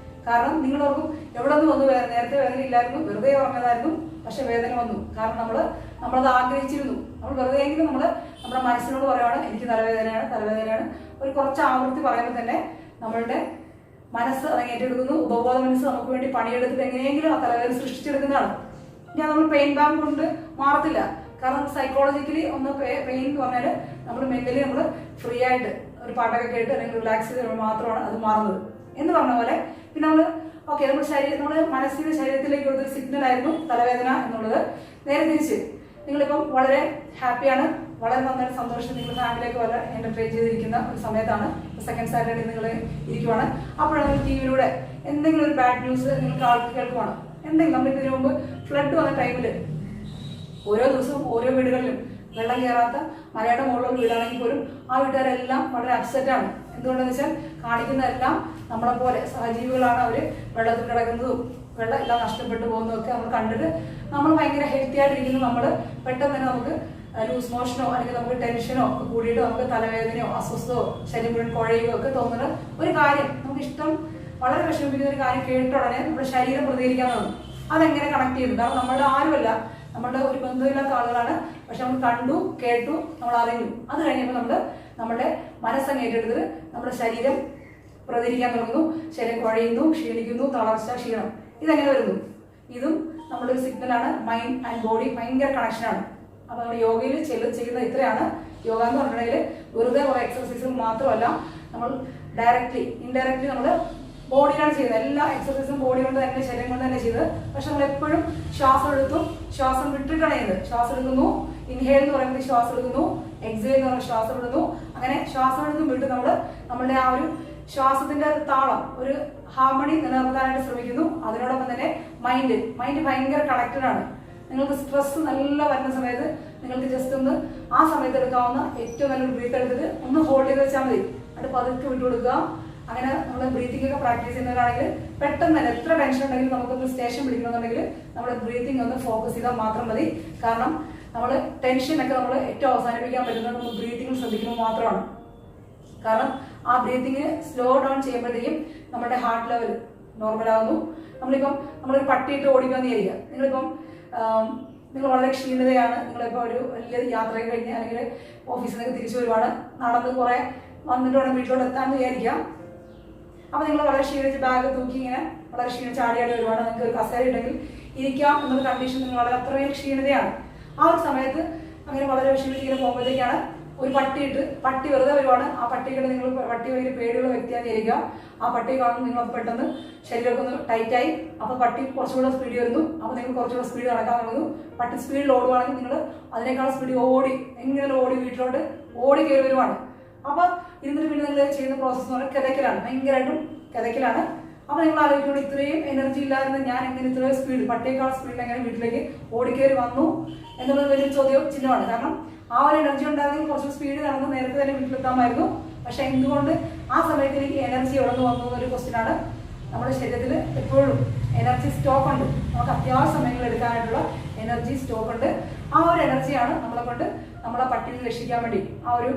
കാരണം നിങ്ങളോർക്കും എവിടെ നിന്ന് വന്നു വേദന, നേരത്തെ വേദന ഇല്ലായിരുന്നു, വെറുതെ പറഞ്ഞതായിരുന്നു, പക്ഷെ വേദന വന്നു. കാരണം നമ്മളത് ആഗ്രഹിച്ചിരുന്നു. നമ്മൾ വെറുതെ എങ്കിലും നമ്മുടെ മനസ്സിനോട് പറയുവാണ്, എനിക്ക് തലവേദനയാണ്. ഒരു കുറച്ച് ആവൃത്തി പറയുമ്പോൾ തന്നെ നമ്മളുടെ മനസ്സ് അത് ഏറ്റെടുക്കുന്നു. ഉപബോധ മനസ്സ് നമുക്ക് വേണ്ടി പണിയെടുത്തിട്ട് എങ്ങനെയെങ്കിലും ആ തലവേദന സൃഷ്ടിച്ചെടുക്കുന്നതാണ്. ഞാൻ നമ്മൾ പെയിൻ ബാങ്ക് കൊണ്ട് മാറത്തില്ല. കാരണം സൈക്കോളജിക്കലി ഒന്ന് പെയിൻ എന്ന് പറഞ്ഞാൽ നമ്മൾ മെന്റലി നമ്മൾ ഫ്രീ ആയിട്ട് ഒരു പാട്ടൊക്കെ കേട്ട് അല്ലെങ്കിൽ റിലാക്സ് ചെയ്ത് മാത്രമാണ് അത് മാറുന്നത് എന്ന് പറഞ്ഞ പോലെ. പിന്നെ നമ്മൾ ഓക്കെ, നമ്മുടെ മനസ്സിന് ശരീരത്തിലേക്ക് ഒരു സിഗ്നൽ ആയിരുന്നു തലവേദന എന്നുള്ളത്. നേരെ തിരിച്ച് നിങ്ങളിപ്പം വളരെ ഹാപ്പിയാണ്, വളരെ നന്നായിട്ട് സന്തോഷം, നിങ്ങൾ ഫാമിലിയൊക്കെ വളരെ എൻ്റർടൈൻ ചെയ്തിരിക്കുന്ന ഒരു സമയത്താണ്, സെക്കൻഡ് സാറ്റർഡേ നിങ്ങൾ ഇരിക്കുവാണ്. അപ്പോഴാണ് നിങ്ങൾ ടി വിയിലൂടെ എന്തെങ്കിലും ഒരു ബാഡ് ന്യൂസ് നിങ്ങൾക്ക് ആൾക്ക് കേൾക്കുവാണ്. എന്തെങ്കിലും നമ്മൾ ഇതിനു മുമ്പ് ഫ്ലഡ് വന്ന ടൈമിൽ ഓരോ ദിവസവും ഓരോ വീടുകളിലും വെള്ളം കയറാത്ത മലയുടെ മുകളിലുള്ള വീടാണെങ്കിൽ പോലും ആ വീട്ടുകാരെല്ലാം വളരെ അപ്സെറ്റാണ്. എന്തുകൊണ്ടെന്ന് വെച്ചാൽ കാണിക്കുന്നതെല്ലാം നമ്മളെ പോലെ സഹജീവികളാണ്, അവർ വെള്ളത്തിൽ കിടക്കുന്നതും വെള്ളം എല്ലാം നഷ്ടപ്പെട്ടു പോകുന്നതൊക്കെ നമ്മൾ കണ്ടിട്ട് നമ്മൾ ഭയങ്കര ഹെൽത്തി ആയിട്ടിരിക്കുന്നു. നമ്മൾ പെട്ടെന്ന് തന്നെ നമുക്ക് ലൂസ് മോഷനോ അല്ലെങ്കിൽ നമുക്ക് ടെൻഷനോ ഒക്കെ കൂടിയിട്ട് നമുക്ക് തലവേദനയോ അസ്വസ്ഥതയോ ശരീരം മുഴുവൻ കുഴയുകയോ ഒക്കെ തോന്നുന്ന ഒരു കാര്യം, നമുക്ക് ഇഷ്ടം വളരെ വിഷമിപ്പിക്കുന്ന ഒരു കാര്യം കേട്ട ഉടനെ നമ്മുടെ ശരീരം പ്രതികരിക്കാൻ തോന്നും. അതെങ്ങനെ കണക്ട് ചെയ്യുന്നു? കാരണം നമ്മളുടെ ആരുമല്ല, നമ്മളുടെ ഒരു ബന്ധമില്ലാത്ത ആളുകളാണ്, പക്ഷെ നമ്മൾ കണ്ടു കേട്ടു നമ്മൾ അറിഞ്ഞു. അത് കഴിഞ്ഞപ്പോൾ നമ്മുടെ മനസ്സങ്ങ് ഏറ്റെടുത്തിട്ട് നമ്മുടെ ശരീരം പ്രതികരിക്കാൻ തുടങ്ങുന്നു. ശരീരം കുഴയുന്നു, ക്ഷീണിക്കുന്നു, തളർച്ച, ക്ഷീണം. ഇതെങ്ങനെ വരുന്നു? ഇതും നമ്മുടെ ഒരു സിഗ്നലാണ്. മൈൻഡ് ആൻഡ് ബോഡി ഭയങ്കര കണക്ഷനാണ്. അപ്പോൾ നമ്മൾ യോഗയിൽ ചെയ്യുന്ന ഇത്രയാണ്. യോഗ എന്ന് പറഞ്ഞിട്ടുണ്ടെങ്കിൽ വെറുതെ കുറേ എക്സർസൈസുകൾ മാത്രമല്ല, നമ്മൾ ഡയറക്റ്റ്ലി ഇൻഡയറക്റ്റ്ലി നമ്മൾ ബോഡിയിലാണ് ചെയ്യുന്നത്. എല്ലാ എക്സർസൈസും ബോഡി കൊണ്ട് തന്നെ, ശരീരം കൊണ്ട് തന്നെ ചെയ്തത്. പക്ഷെ നമ്മൾ എപ്പോഴും ശ്വാസം എടുത്തും ശ്വാസം വിട്ടിട്ടാണ് ചെയ്യുന്നത്. ശ്വാസം എടുക്കുന്നു, ഇൻഹേൽ എന്ന് പറയുന്നത് ശ്വാസം എടുക്കുന്നു, എക്സേൽ എന്ന് പറയുന്നത് ശ്വാസം വിടുന്നു. അങ്ങനെ ശ്വാസം എടുത്തും വിട്ട് നമ്മളുടെ ആ ഒരു ശ്വാസത്തിന്റെ താളം, ഒരു ഹാർമണി നിലനിർത്താനായിട്ട് ശ്രമിക്കുന്നു. അതിനോടൊപ്പം തന്നെ മൈൻഡ് ഭയങ്കര കണക്റ്റഡ് ആണ്. നിങ്ങൾക്ക് സ്ട്രെസ് നല്ല വരുന്ന സമയത്ത് നിങ്ങൾക്ക് ജസ്റ്റ് ഒന്ന് ആ സമയത്ത് എടുക്കാവുന്ന ഏറ്റവും നല്ലൊരു ബ്രീത്ത് എടുത്തിട്ട് ഒന്ന് ഹോൾഡ് ചെയ്ത് വെച്ചാൽ മതി. അത് പതുക്കെ വിട്ടു കൊടുക്കുക. അങ്ങനെ നമ്മൾ ബ്രീത്തിങ് ഒക്കെ പ്രാക്ടീസ് ചെയ്യുന്നവരാണെങ്കിൽ പെട്ടെന്ന് തന്നെ എത്ര ടെൻഷൻ ഉണ്ടെങ്കിലും നമുക്കൊന്ന് സ്റ്റേഷൻ പിടിക്കണമെന്നുണ്ടെങ്കിൽ നമ്മുടെ ബ്രീത്തിങ് ഒന്ന് ഫോക്കസ് ചെയ്താൽ മാത്രം മതി. കാരണം നമ്മൾ ടെൻഷനൊക്കെ നമ്മൾ ഏറ്റവും അവസാനിപ്പിക്കാൻ പറ്റുന്നത് നമ്മൾ ബ്രീത്തിങ് ശ്രദ്ധിക്കുമ്പോൾ മാത്രമാണ്. കാരണം ആ ബ്രീത്തിങ് സ്ലോ ഡൗൺ ചെയ്യുമ്പോഴത്തേക്കും നമ്മുടെ ഹാർട്ട് ലെവൽ നോർമലാകുന്നു. നമ്മളൊരു പട്ടിയിട്ട് ഓടിക്കാന്ന് വിചാരിക്കുക. നിങ്ങൾ വളരെ ക്ഷീണിതയാണ്, നിങ്ങളിപ്പോൾ ഒരു വലിയ യാത്രയൊക്കെ കഴിഞ്ഞ് അല്ലെങ്കിൽ ഓഫീസിൽ നിന്നൊക്കെ തിരിച്ചു വരുവാണ്, നടന്ന് കുറേ വന്നിട്ട് വേണം വീട്ടിലോട്ട് എത്താമെന്ന് വിചാരിക്കാം. അപ്പോൾ നിങ്ങൾ വളരെ ക്ഷീണിച്ച് ബാഗ് തൂക്കി ഇങ്ങനെ വളരെ ക്ഷീണിച്ച് ആടിയാടി വരുവാണ്. നിങ്ങൾക്ക് ഒരു കസേര ഉണ്ടെങ്കിൽ ഇരിക്കാം എന്നുള്ള കണ്ടീഷൻ നിങ്ങൾ വളരെ അത്രയും ക്ഷീണിതയാണ്. ആ ഒരു സമയത്ത് അങ്ങനെ വളരെ ക്ഷീണിച്ച് ഇങ്ങനെ പോകുമ്പോഴത്തേക്കാണ് ഒരു പട്ടി വെറുതെ വരുവാണ്. ആ പട്ടിയുടെ നിങ്ങൾ പട്ടി ഭയങ്കര പേടിയുള്ള വ്യക്തിയാന്ന് വിചാരിക്കുക. ആ പട്ടിയെ കാണുമ്പോൾ നിങ്ങൾ പെട്ടെന്ന് ശരീരമൊക്കെ ഒന്ന് ടൈറ്റായി. അപ്പോൾ പട്ടി കുറച്ചുകൂടെ സ്പീഡ് വരുന്നു. അപ്പോൾ നിങ്ങൾ കുറച്ചുകൂടെ സ്പീഡ് നടക്കാൻ തുടങ്ങുന്നു. പട്ടി സ്പീഡിൽ ഓടുവാണെങ്കിൽ നിങ്ങൾ അതിനേക്കാൾ സ്പീഡ് എങ്ങനെ ഓടി വീട്ടിലോട്ട് ഓടി കയറി വരുവാണ്. അപ്പോൾ ഇരുന്നിട്ട് പിന്നെ നിങ്ങൾ ചെയ്യുന്ന പ്രോസസ്സ് എന്ന് പറഞ്ഞാൽ കിതക്കലാണ്, ഭയങ്കരമായിട്ടും കിതക്കലാണ്. അപ്പോൾ നിങ്ങൾ ആലോചിക്കുമ്പോൾ ഇത്രയും എനർജി ഇല്ലായിരുന്നു ഞാൻ എങ്ങനെ ഇത്രയും സ്പീഡ് പട്ടിയേക്കാൾ സ്പീഡിൽ എങ്ങനെ വീട്ടിലേക്ക് ഓടിക്കയറി വന്നു എന്നുള്ളത് വലിയ ചിഹ്നമാണ്. കാരണം ആ ഒരു എനർജി ഉണ്ടായിരുന്നെങ്കിൽ കുറച്ച് സ്പീഡ് നടന്ന് നേരത്തെ തന്നെ വീട്ടിലെത്താമായിരുന്നു. പക്ഷെ എന്തുകൊണ്ട് ആ സമയത്ത് എനിക്ക് എനർജി എവിടെ നിന്ന് വന്നു എന്നൊരു ക്വസ്റ്റ്യനാണ്. നമ്മുടെ ശരീരത്തിൽ എപ്പോഴും എനർജി സ്റ്റോക്ക് ഉണ്ട്. നമുക്ക് അത്യാവശ്യ സമയങ്ങൾ എടുക്കാനായിട്ടുള്ള എനർജി സ്റ്റോക്ക് ഉണ്ട്. ആ ഒരു എനർജിയാണ് നമ്മളെ പട്ടിയെ രക്ഷിക്കാൻ വേണ്ടി ആ ഒരു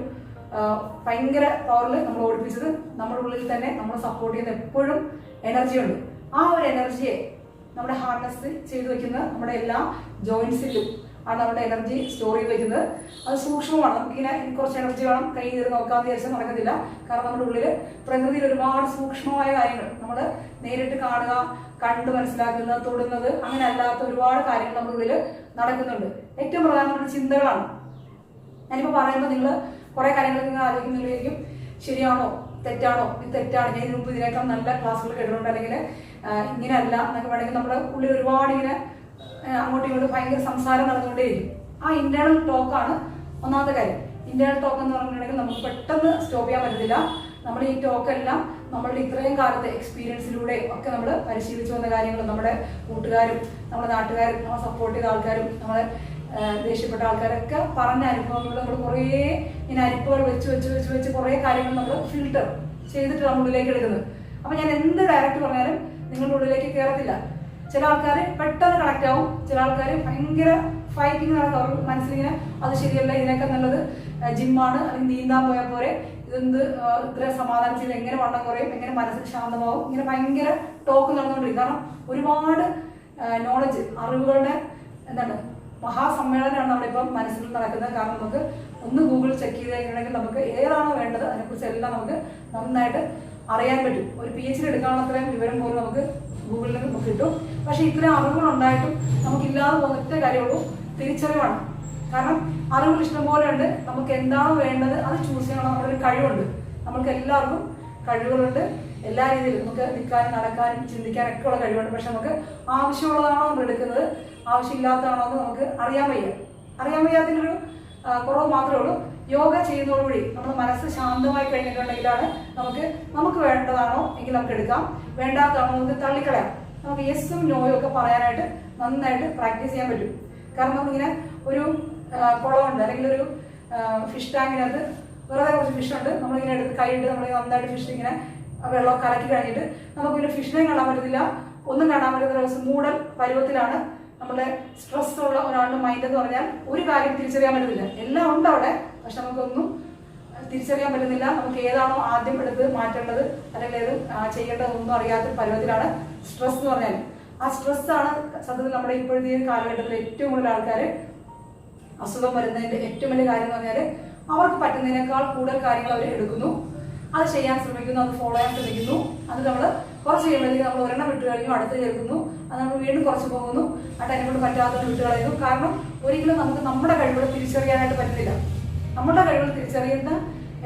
ഭയങ്കര പവറിൽ നമ്മൾ ഓടിപ്പിച്ചത്. നമ്മുടെ ഉള്ളിൽ തന്നെ നമ്മളെ സപ്പോർട്ട് ചെയ്യുന്ന എപ്പോഴും എനർജി ഉണ്ട്. ആ ഒരു എനർജിയെ നമ്മുടെ ഹാർനസ് ചെയ്ത് വെക്കുന്ന നമ്മുടെ എല്ലാ ജോയിൻസിലും ആണ് നമ്മുടെ എനർജി സ്റ്റോർ ചെയ്ത് വെക്കുന്നത്. അത് സൂക്ഷ്മമാണ്. നമുക്കിങ്ങനെ കുറച്ച് എനർജി വേണം കൈ കയറി നോക്കാമെന്ന് വിചാരിച്ചാൽ നടക്കത്തില്ല. കാരണം നമ്മുടെ ഉള്ളിൽ പ്രകൃതിയിൽ ഒരുപാട് സൂക്ഷ്മമായ കാര്യങ്ങൾ നമ്മൾ നേരിട്ട് കാണുക, കണ്ട് മനസ്സിലാക്കുന്നത്, തൊടുന്നത്, അങ്ങനെ അല്ലാത്ത ഒരുപാട് കാര്യങ്ങൾ നമ്മുടെ ഉള്ളിൽ നടക്കുന്നുണ്ട്. ഏറ്റവും പ്രധാനപ്പെട്ട ചിന്തകളാണ്. ഞാനിപ്പോൾ പറയുമ്പോൾ നിങ്ങൾ കുറേ കാര്യങ്ങൾ നിങ്ങൾ ആലോചിക്കുന്നുണ്ടെങ്കിൽ ശരിയാണോ തെറ്റാണോ, ഇത് തെറ്റാണ്, ഞാൻ ഇതിന് മുമ്പ് ഇതിനേക്കാൾ നല്ല ക്ലാസ്സുകൾ കേട്ടിട്ടുണ്ട്, അല്ലെങ്കിൽ ഇങ്ങനെയല്ല എന്നൊക്കെ വേണമെങ്കിൽ നമ്മുടെ ഉള്ളിൽ ഒരുപാട് ഇങ്ങനെ അങ്ങോട്ടും ഇങ്ങോട്ടും ഭയങ്കര സംസാരം നടന്നുകൊണ്ടേയിരിക്കും. ആ ഇന്റേണൽ ടോക്കാണ് ഒന്നാമത്തെ കാര്യം. ഇന്റേണൽ ടോക്ക് എന്ന് പറഞ്ഞിട്ടുണ്ടെങ്കിൽ നമുക്ക് പെട്ടെന്ന് സ്റ്റോപ്പ് ചെയ്യാൻ പറ്റത്തില്ല. നമ്മൾ ഈ ടോക്കെല്ലാം നമ്മളുടെ ഇത്രയും കാലത്തെ എക്സ്പീരിയൻസിലൂടെ ഒക്കെ നമ്മൾ പരിശീലിച്ചു വന്ന കാര്യങ്ങൾ, നമ്മുടെ കൂട്ടുകാരും നമ്മുടെ നാട്ടുകാരും നമ്മളെ സപ്പോർട്ട് ചെയ്ത ആൾക്കാരും നമ്മളെ ദേഷ്യപ്പെട്ട ആൾക്കാരൊക്കെ പറഞ്ഞ അനുഭവങ്ങൾ നമ്മൾ കുറേ ഇങ്ങനെ അരിപ്പുകൾ വെച്ച് കുറേ കാര്യങ്ങൾ നമ്മൾ ഫിൽട്ടർ ചെയ്തിട്ട് നമ്മുടെ ഉള്ളിലേക്ക് എടുക്കുന്നത്. അപ്പം ഞാൻ എന്ത് ഡയറക്റ്റ് പറഞ്ഞാലും നിങ്ങളുടെ ഉള്ളിലേക്ക് കയറത്തില്ല. ചില ആൾക്കാർ പെട്ടെന്ന് കണക്റ്റ് ആവും, ചില ആൾക്കാർ ഭയങ്കര ഫൈറ്റിങ് നടക്കും. അവർ മനസ്സിലിങ്ങനെ അത് ശരിയല്ല, ഇതിനൊക്കെ നല്ലത് ജിമ്മാണ്, അല്ലെങ്കിൽ നീന്താൻ പോയാൽ പോരെ, ഇതെന്ത് ഇത്ര സമാധാനം ചെയ്ത് എങ്ങനെ വണ്ണം കുറയും, എങ്ങനെ മനസ്സിന് ശാന്തമാവും, ഇങ്ങനെ ഭയങ്കര ടോക്ക് നടന്നുകൊണ്ടിരിക്കും. കാരണം ഒരുപാട് നോളജ്, അറിവുകളുടെ മഹാസമ്മേളനമാണ് നമ്മുടെ ഇപ്പം മനസ്സിൽ നടക്കുന്നത്. കാരണം നമുക്ക് ഒന്ന് ഗൂഗിൾ ചെക്ക് ചെയ്ത് കഴിഞ്ഞിട്ടുണ്ടെങ്കിൽ നമുക്ക് ഏതാണോ വേണ്ടത് അതിനെക്കുറിച്ച് എല്ലാം നമുക്ക് നന്നായിട്ട് അറിയാൻ പറ്റും. ഒരു PhD എടുക്കാനുള്ള അത്രയും വിവരം പോലും നമുക്ക് ഗൂഗിളിൽ നിന്ന് കിട്ടും. പക്ഷെ ഇത്രയും അറിവുകൾ ഉണ്ടായിട്ടും നമുക്കില്ലാതെ പോകുന്ന ഒറ്റ കാര്യമുള്ളൂ, തിരിച്ചറിവാണ്. കാരണം അറിവുകൾ ഇഷ്ടംപോലെ ഉണ്ട്, നമുക്ക് എന്താണോ വേണ്ടത് അത് ചൂസ് ചെയ്യാനുള്ള നമ്മുടെ ഒരു കഴിവുണ്ട്. നമ്മൾക്ക് എല്ലാവർക്കും കഴിവുകളുണ്ട്. എല്ലാ രീതിയിലും നമുക്ക് നിൽക്കാനും നടക്കാനും ചിന്തിക്കാനൊക്കെ ഉള്ള കഴിവുണ്ട്. പക്ഷെ നമുക്ക് ആവശ്യമുള്ളതാണോ നമ്മൾ എടുക്കുന്നത്, ആവശ്യമില്ലാത്തതാണോ എന്ന് നമുക്ക് അറിയാൻ വയ്യാത്തതിനൊരു കുറവ് മാത്രമേ ഉള്ളൂ. യോഗ ചെയ്യുന്നതോടുകൂടി നമ്മുടെ മനസ്സ് ശാന്തമായി കഴിഞ്ഞിട്ടുണ്ടെങ്കിലാണ് നമുക്ക് വേണ്ടതാണോ എങ്കിൽ നമുക്ക് എടുക്കാം, വേണ്ടാത്തതാണോ നമുക്ക് തള്ളിക്കളയാം. നമുക്ക് യെസ്സും നോയും ഒക്കെ പറയാനായിട്ട് നന്നായിട്ട് പ്രാക്ടീസ് ചെയ്യാൻ പറ്റും. കാരണം നമ്മളിങ്ങനെ ഒരു കുളമുണ്ട് അല്ലെങ്കിൽ ഒരു ഫിഷ് ടാങ്കിനകത്ത് വെറുതെ കുറച്ച് ഫിഷുണ്ട്, നമ്മളിങ്ങനെ എടുത്ത് കൈയിട്ട് നമ്മൾ നന്നായിട്ട് ഫിഷ് ഇങ്ങനെ വെള്ളം കലക്കി കഴിഞ്ഞിട്ട് നമുക്കിങ്ങനെ ഫിഷിനെയും കാണാൻ പറ്റത്തില്ല, ഒന്നും കാണാൻ പറ്റുന്ന ദിവസം മൂടൽ പരുവത്തിലാണ് നമ്മുടെ സ്ട്രെസ് ഉള്ള ഒരാളുടെ മൈൻഡ് എന്ന് പറഞ്ഞാൽ ഒരു കാര്യം തിരിച്ചറിയാൻ പറ്റുന്നില്ല. എല്ലാം ഉണ്ട് അവിടെ, പക്ഷെ നമുക്കൊന്നും തിരിച്ചറിയാൻ പറ്റുന്നില്ല. നമുക്ക് ഏതാണോ ആദ്യം എടുത്ത് മാറ്റേണ്ടത് അല്ലെങ്കിൽ ഏത് ചെയ്യേണ്ടതൊന്നും അറിയാത്ത പരുവത്തിലാണ് സ്ട്രെസ് എന്ന് പറഞ്ഞാൽ. ആ സ്ട്രെസ്സാണ് സത്യത്തിൽ നമ്മുടെ ഇപ്പോഴത്തെ കാലഘട്ടത്തിൽ ഏറ്റവും കൂടുതൽ ആൾക്കാർ അസുഖം വരുന്നതിൻ്റെ ഏറ്റവും വലിയ കാര്യം എന്ന് പറഞ്ഞാൽ അവർക്ക് പറ്റുന്നതിനേക്കാൾ കൂടുതൽ കാര്യങ്ങൾ അവർ എടുക്കുന്നു, അത് ചെയ്യാൻ ശ്രമിക്കുന്നു, അത് ഫോളോ ചെയ്യാൻ ശ്രമിക്കുന്നു. അത് നമ്മൾ കുറച്ച് കഴിയുമ്പോഴത്തേക്ക് നമ്മൾ ഒരെണ്ണം വിട്ട് കഴിഞ്ഞു, അടുത്ത് ചേർക്കുന്നു, അത് നമ്മൾ വീണ്ടും കുറച്ച് പോകുന്നു, ആ ടൈം കൊണ്ട് പറ്റാത്തത് വിട്ട് കളയുന്നു. കാരണം ഒരിക്കലും നമുക്ക് നമ്മുടെ കഴിവുകൾ തിരിച്ചറിയാനായിട്ട് പറ്റുന്നില്ല. നമ്മുടെ കഴിവുകൾ തിരിച്ചറിയുന്ന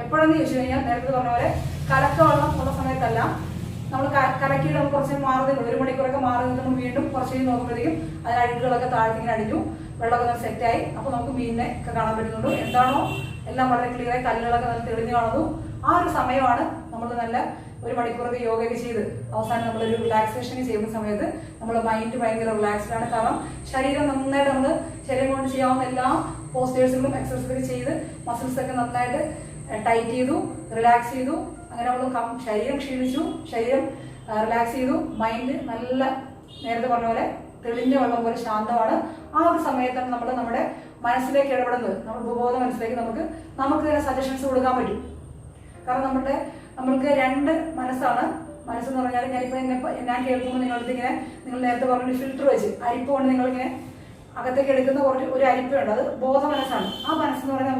എപ്പോഴെന്ന് ചോദിച്ചു കഴിഞ്ഞാൽ നേരത്തെ പറഞ്ഞ പോലെ കലക്കവെള്ളം ഉള്ള സമയത്തല്ല. നമ്മൾ കലക്കിയിട്ട് നമുക്ക് കുറച്ച് മാറി നിന്നു, 1 മണിക്കൂറൊക്കെ മാറി നിന്ന് നമ്മൾ വീണ്ടും കുറച്ച് കഴിഞ്ഞ് നോക്കുമ്പോഴത്തേക്കും അതിന് അഴുക്കുകളൊക്കെ താഴ്ത്തിങ്ങനെ അടിഞ്ഞു, വെള്ളമൊക്കെ സെറ്റായി. അപ്പോൾ നമുക്ക് മീനിനെ ഒക്കെ കാണാൻ പറ്റുന്നുണ്ട്. എന്താണോ എല്ലാം വളരെ ക്ലിയറായി, കല്ലുകളൊക്കെ നല്ല തെളിഞ്ഞു കാണുന്നു. ആ ഒരു സമയമാണ് നമ്മൾ നല്ല 1 മണിക്കൂറൊക്കെ യോഗയൊക്കെ ചെയ്ത് അവസാനം നമ്മളൊരു റിലാക്സേഷൻ ചെയ്യുന്ന സമയത്ത് നമ്മുടെ മൈൻഡ് ഭയങ്കര റിലാക്സ്ഡ് ആണ്. കാരണം ശരീരം നന്നായിട്ട് നമ്മൾ ശരീരം കൊണ്ട് ചെയ്യാവുന്ന എല്ലാ പോസ്റ്റേഴ്സുകളും എക്സസൈസുകളും ചെയ്ത് മസിൽസൊക്കെ നന്നായിട്ട് ടൈറ്റ് ചെയ്തു, റിലാക്സ് ചെയ്തു. അങ്ങനെ നമ്മൾ ശരീരം ക്ഷീണിച്ചു, ശരീരം റിലാക്സ് ചെയ്തു, മൈൻഡ് നല്ല നേരത്തെ പറഞ്ഞ പോലെ തെളിഞ്ഞ വെള്ളം പോലെ ശാന്തമാണ്. ആ ഒരു സമയത്താണ് നമ്മൾ നമ്മുടെ മനസ്സിലേക്ക് ഇടപെടുന്നത്. നമ്മുടെ ഉപബോധ മനസ്സിലേക്ക് നമുക്ക് തന്നെ സജഷൻസ് കൊടുക്കാൻ പറ്റും. കാരണം നമ്മൾക്ക് 2 മനസ്സാണ്. മനസ്സെന്ന് പറഞ്ഞാൽ ഞാൻ കേൾക്കുമ്പോൾ നിങ്ങളടുത്ത് ഇങ്ങനെ നിങ്ങൾ നേരത്തെ പറഞ്ഞൊരു ഫിൽറ്റർ വെച്ച് അരിപ്പ് കൊണ്ട് നിങ്ങളിങ്ങനെ അകത്തേക്ക് എടുക്കുന്ന ഒരു അരിപ്പുണ്ട്, അത് ബോധ മനസ്സാണ്. ആ മനസ്സെന്ന് പറഞ്ഞാൽ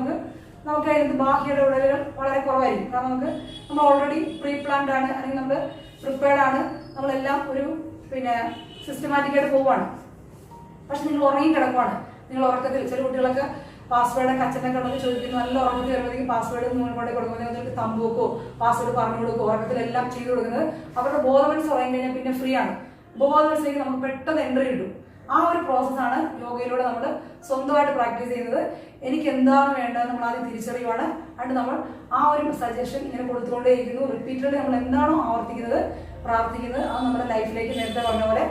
നമുക്ക് അതിനകത്ത് ബാഹ്യ ഇടപെടലുകൾ വളരെ കുറവായിരിക്കും. കാരണം നമ്മൾ ഓൾറെഡി പ്രീ പ്ലാൻഡ് ആണ്, അല്ലെങ്കിൽ നമ്മൾ പ്രിപ്പയർഡ് ആണ്, നമ്മളെല്ലാം ഒരു സിസ്റ്റമാറ്റിക്കായിട്ട് പോവുകയാണ്. പക്ഷെ നിങ്ങൾ ഉറങ്ങി കിടക്കുവാണ്. നിങ്ങൾ ഉറക്കത്തിൽ ചില കുട്ടികളൊക്കെ പാസ്വേഡൊക്കെ അച്ഛനെ കണ്ടൊക്കെ ചോദിക്കുന്നു, നല്ല ഉറക്കത്തിൽ വരുമ്പോഴത്തേക്കും പാസ്വേഡ് കൊണ്ടേ കൊടുക്കുമ്പോൾ നിങ്ങൾക്ക് തമ്പ് വെക്കോ പാസ്വേഡ് പറഞ്ഞു കൊടുക്കും, ഉറക്കത്തിലെല്ലാം ചെയ്ത് കൊടുക്കുന്നത്. അവരുടെ ബോധമനസ് ഉറങ്ങി കഴിഞ്ഞാൽ പിന്നെ ഫ്രീ ആണ്. ഉപബോധ മനസ്സിലേക്ക് നമുക്ക് പെട്ടെന്ന് എൻട്രി കിട്ടും. ആ ഒരു പ്രോസസ്സാണ് യോഗയിലൂടെ നമ്മൾ സ്വന്തമായിട്ട് പ്രാക്ടീസ് ചെയ്യുന്നത്. എനിക്ക് എന്താണ് വേണ്ടത് നമ്മൾ ആദ്യം തിരിച്ചറിയുവാണ്. എന്നിട്ട് നമ്മൾ ആ ഒരു സജഷൻ ഇങ്ങനെ കൊടുത്തുകൊണ്ടേയിരിക്കുന്നു. റിപ്പീറ്റഡ് നമ്മൾ എന്താണോ ആവർത്തിക്കുന്നത്, പ്രാർത്ഥിക്കുന്നത്, അത് നമ്മുടെ ലൈഫിലേക്ക് നേരത്തെ പറഞ്ഞ പോലെ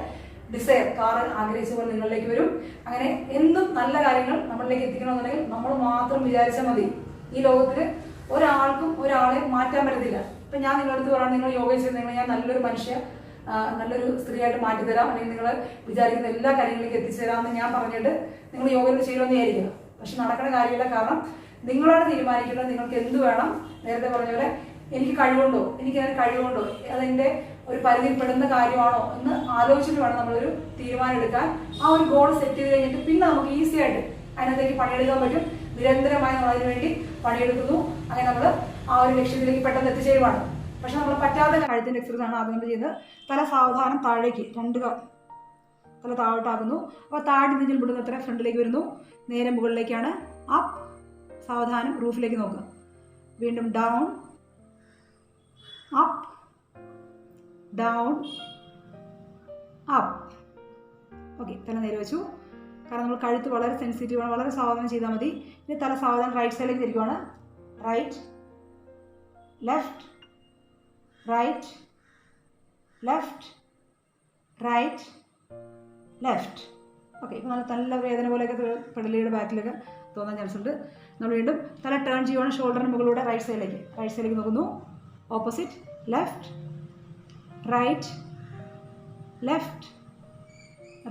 ഡിസയർ കാറ് ആഗ്രഹിച്ച പോലെ നിങ്ങളിലേക്ക് വരും. അങ്ങനെ എന്തും നല്ല കാര്യങ്ങൾ നമ്മളിലേക്ക് എത്തിക്കണമെന്നുണ്ടെങ്കിൽ നമ്മൾ മാത്രം വിചാരിച്ചാൽ മതി. ഈ ലോകത്തിൽ ഒരാൾക്കും ഒരാളെ മാറ്റാൻ പറ്റത്തില്ല. ഇപ്പം ഞാൻ നിങ്ങളടുത്ത് പറയാം, നിങ്ങൾ യോഗ ചെയ്ത് ഞാൻ നല്ലൊരു സ്ത്രീയായിട്ട് മാറ്റിത്തരാം, അല്ലെങ്കിൽ നിങ്ങൾ വിചാരിക്കുന്ന എല്ലാ കാര്യങ്ങളിലേക്ക് എത്തിച്ചേരാമെന്ന് ഞാൻ പറഞ്ഞിട്ട് നിങ്ങൾ യോഗയിൽ ചെയ്യണമെന്ന് വിചാരിക്കുക. പക്ഷെ നടക്കുന്ന കാര്യമില്ല. കാരണം നിങ്ങളാണ് തീരുമാനിക്കുന്നത് നിങ്ങൾക്ക് എന്ത് വേണം. നേരത്തെ പറഞ്ഞ പോലെ എനിക്ക് കഴിവുണ്ടോ, എനിക്കതിന് കഴിവുണ്ടോ, അതെൻ്റെ ഒരു പരിധിപ്പെടുന്ന കാര്യമാണോ എന്ന് ആലോചിച്ചിട്ട് വേണം നമ്മളൊരു തീരുമാനം എടുക്കാൻ. ആ ഒരു ഗോൾ സെറ്റ് ചെയ്ത് കഴിഞ്ഞിട്ട് പിന്നെ നമുക്ക് ഈസി ആയിട്ട് അതിനകത്തേക്ക് പണിയെടുക്കാൻ പറ്റും. നിരന്തരമായി നമ്മൾ അതിനു വേണ്ടി പണിയെടുക്കുന്നു. അങ്ങനെ നമ്മൾ ആ ഒരു ലക്ഷ്യത്തിലേക്ക് പെട്ടെന്ന് എത്തിച്ചേരുവാണ്. പക്ഷെ നമ്മൾ പറ്റാത്ത കഴുത്തിൻ്റെ എക്സസൈസ് ആണ് അതുകൊണ്ട് ചെയ്യുന്നത്. തല സാവധാനം താഴേക്ക്, 2 തല താഴോട്ടാക്കുന്നു. അപ്പോൾ താഴെ നെഞ്ചിൽ വിടുന്ന അത്ര ഫ്രണ്ടിലേക്ക് വരുന്നു, നേരെ മുകളിലേക്കാണ്. അപ്പ്, സാവധാനം റൂഫിലേക്ക് നോക്കുക. വീണ്ടും down, up, down, up. Okay, തല നേരെ വെച്ചു. കാരണം നമ്മൾ കഴുത്ത് വളരെ സെൻസിറ്റീവാണ്, വളരെ സാവധാനം ചെയ്താൽ മതി. ഇനി തല സാവധാനം റൈറ്റ് സൈഡിലേക്ക് തിരിക്കുവാണ്. Right, left, right, left, right, left. Okay, ഇപ്പോൾ നല്ല വേദന പോലെയൊക്കെ പെടലിയുടെ ബാക്കിലൊക്കെ തോന്നാൻ ചാൻസ് ഉണ്ട്. നമ്മൾ വീണ്ടും തല ടേൺ ചെയ്യുവാണ് ഷോൾഡറിന് മുകളിലൂടെ റൈറ്റ് സൈഡിലേക്ക് നോക്കുന്നു. Opposite, left, right, left,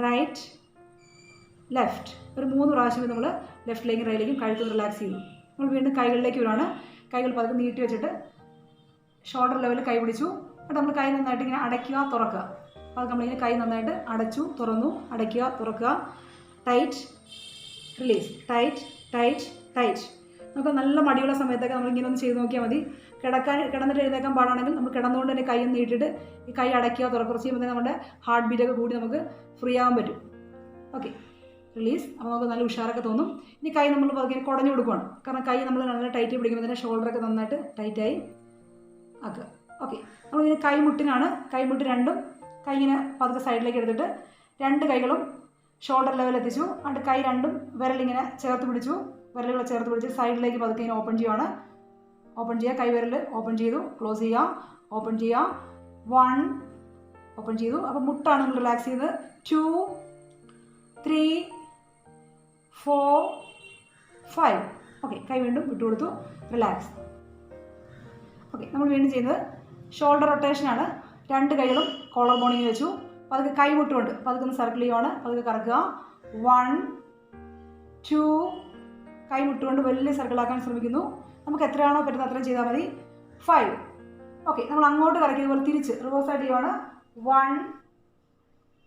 right, left. ഒരു 3 പ്രാവശ്യം നമ്മൾ ലെഫ്റ്റിലേക്കും റൈറ്റിലേക്കും കഴുത്ത് റിലാക്സ് ചെയ്യുന്നു. നമ്മൾ വീണ്ടും കൈകളിലേക്ക് വരുവാണ്. കൈകൾ പതുക്കെ നീട്ടി വെച്ചിട്ട് ഷോൾഡർ ലെവലിൽ കൈ പിടിച്ചു. എന്നിട്ട് നമ്മൾ കൈ നന്നായിട്ട് ഇങ്ങനെ അടയ്ക്കുക, തുറക്കുക. അപ്പോൾ അത് നമ്മളിങ്ങനെ കൈ നന്നായിട്ട് അടച്ചു, തുറന്നു, അടയ്ക്കുക, തുറക്കുക. Tight, release, tight, tight, tight. നമുക്ക് നല്ല മടിയുള്ള സമയത്തൊക്കെ നമ്മളിങ്ങനെ ഒന്ന് ചെയ്ത് നോക്കിയാൽ മതി. കിടന്നിട്ട് എഴുന്നേക്കാൻ പാടാണെങ്കിൽ നമ്മൾ കിടന്നുകൊണ്ട് തന്നെ കൈ ഒന്ന് നീട്ടിയിട്ട് ഈ കൈ അടയ്ക്കുക, തുറക്കുക ചെയ്യുമ്പോൾ നമ്മുടെ ഹാർട്ട് ബീറ്റൊക്കെ കൂടി നമുക്ക് ഫ്രീ ആകാൻ പറ്റും. Okay, release. അപ്പോൾ നമുക്ക് നല്ല ഉഷാറൊക്കെ തോന്നും. ഇനി കൈ നമ്മൾ പതുക്കെ കുടഞ്ഞു കൊടുക്കുകയാണ്. കാരണം കൈ നമ്മൾ നല്ല ടൈറ്റ് പിടിക്കുമ്പോൾ തന്നെ ഷോൾഡറൊക്കെ നന്നായിട്ട് ടൈറ്റായി. ആക്കുക. ഓക്കെ, നമ്മളിങ്ങനെ കൈമുട്ടിനാണ്, കൈമുട്ട് രണ്ടും കൈ ഇങ്ങനെ പതുക്കെ സൈഡിലേക്ക് എടുത്തിട്ട് രണ്ട് കൈകളും ഷോൾഡർ ലെവൽ എത്തിച്ചു. എന്നിട്ട് കൈ രണ്ടും വിരലിങ്ങനെ ചേർത്ത് പിടിച്ചു, വിരലുകൾ ചേർത്ത് പിടിച്ച് സൈഡിലേക്ക് പതുക്കെ ഇങ്ങനെ ഓപ്പൺ ചെയ്യുകയാണ്. ഓപ്പൺ ചെയ്യുക, കൈ വിരൽ ഓപ്പൺ ചെയ്തു, ക്ലോസ് ചെയ്യുക, ഓപ്പൺ ചെയ്യുക, 1 ഓപ്പൺ ചെയ്തു. അപ്പോൾ മുട്ടാണ് നമ്മൾ റിലാക്സ് ചെയ്തത്. 2 3 4 5. ഓക്കെ, കൈ വീണ്ടും വിട്ടുകൊടുത്തു, റിലാക്സ്. ഓക്കെ, നമ്മൾ വീണ്ടും ചെയ്യുന്നത് ഷോൾഡർ റൊട്ടേഷനാണ്. രണ്ട് കൈകളും കോളർ ബോണിൽ വെച്ചു, പതുക്കെ കൈ മുട്ടുകൊണ്ട് പതുക്കെ ഒന്ന് സർക്കിൾ ചെയ്യുവാണ്, പതുക്കെ കറക്കുക. 1 2 കൈ മുട്ടുകൊണ്ട് വലിയ സർക്കിളാക്കാൻ ശ്രമിക്കുന്നു. നമുക്ക് എത്രയാണോ പറ്റുന്നത് അത്രയും ചെയ്താൽ മതി. 5. ഓക്കെ, നമ്മൾ അങ്ങോട്ട് കറക്കിയതുപോലെ തിരിച്ച് റിവേഴ്സായിട്ട് ചെയ്യുവാണ്. 1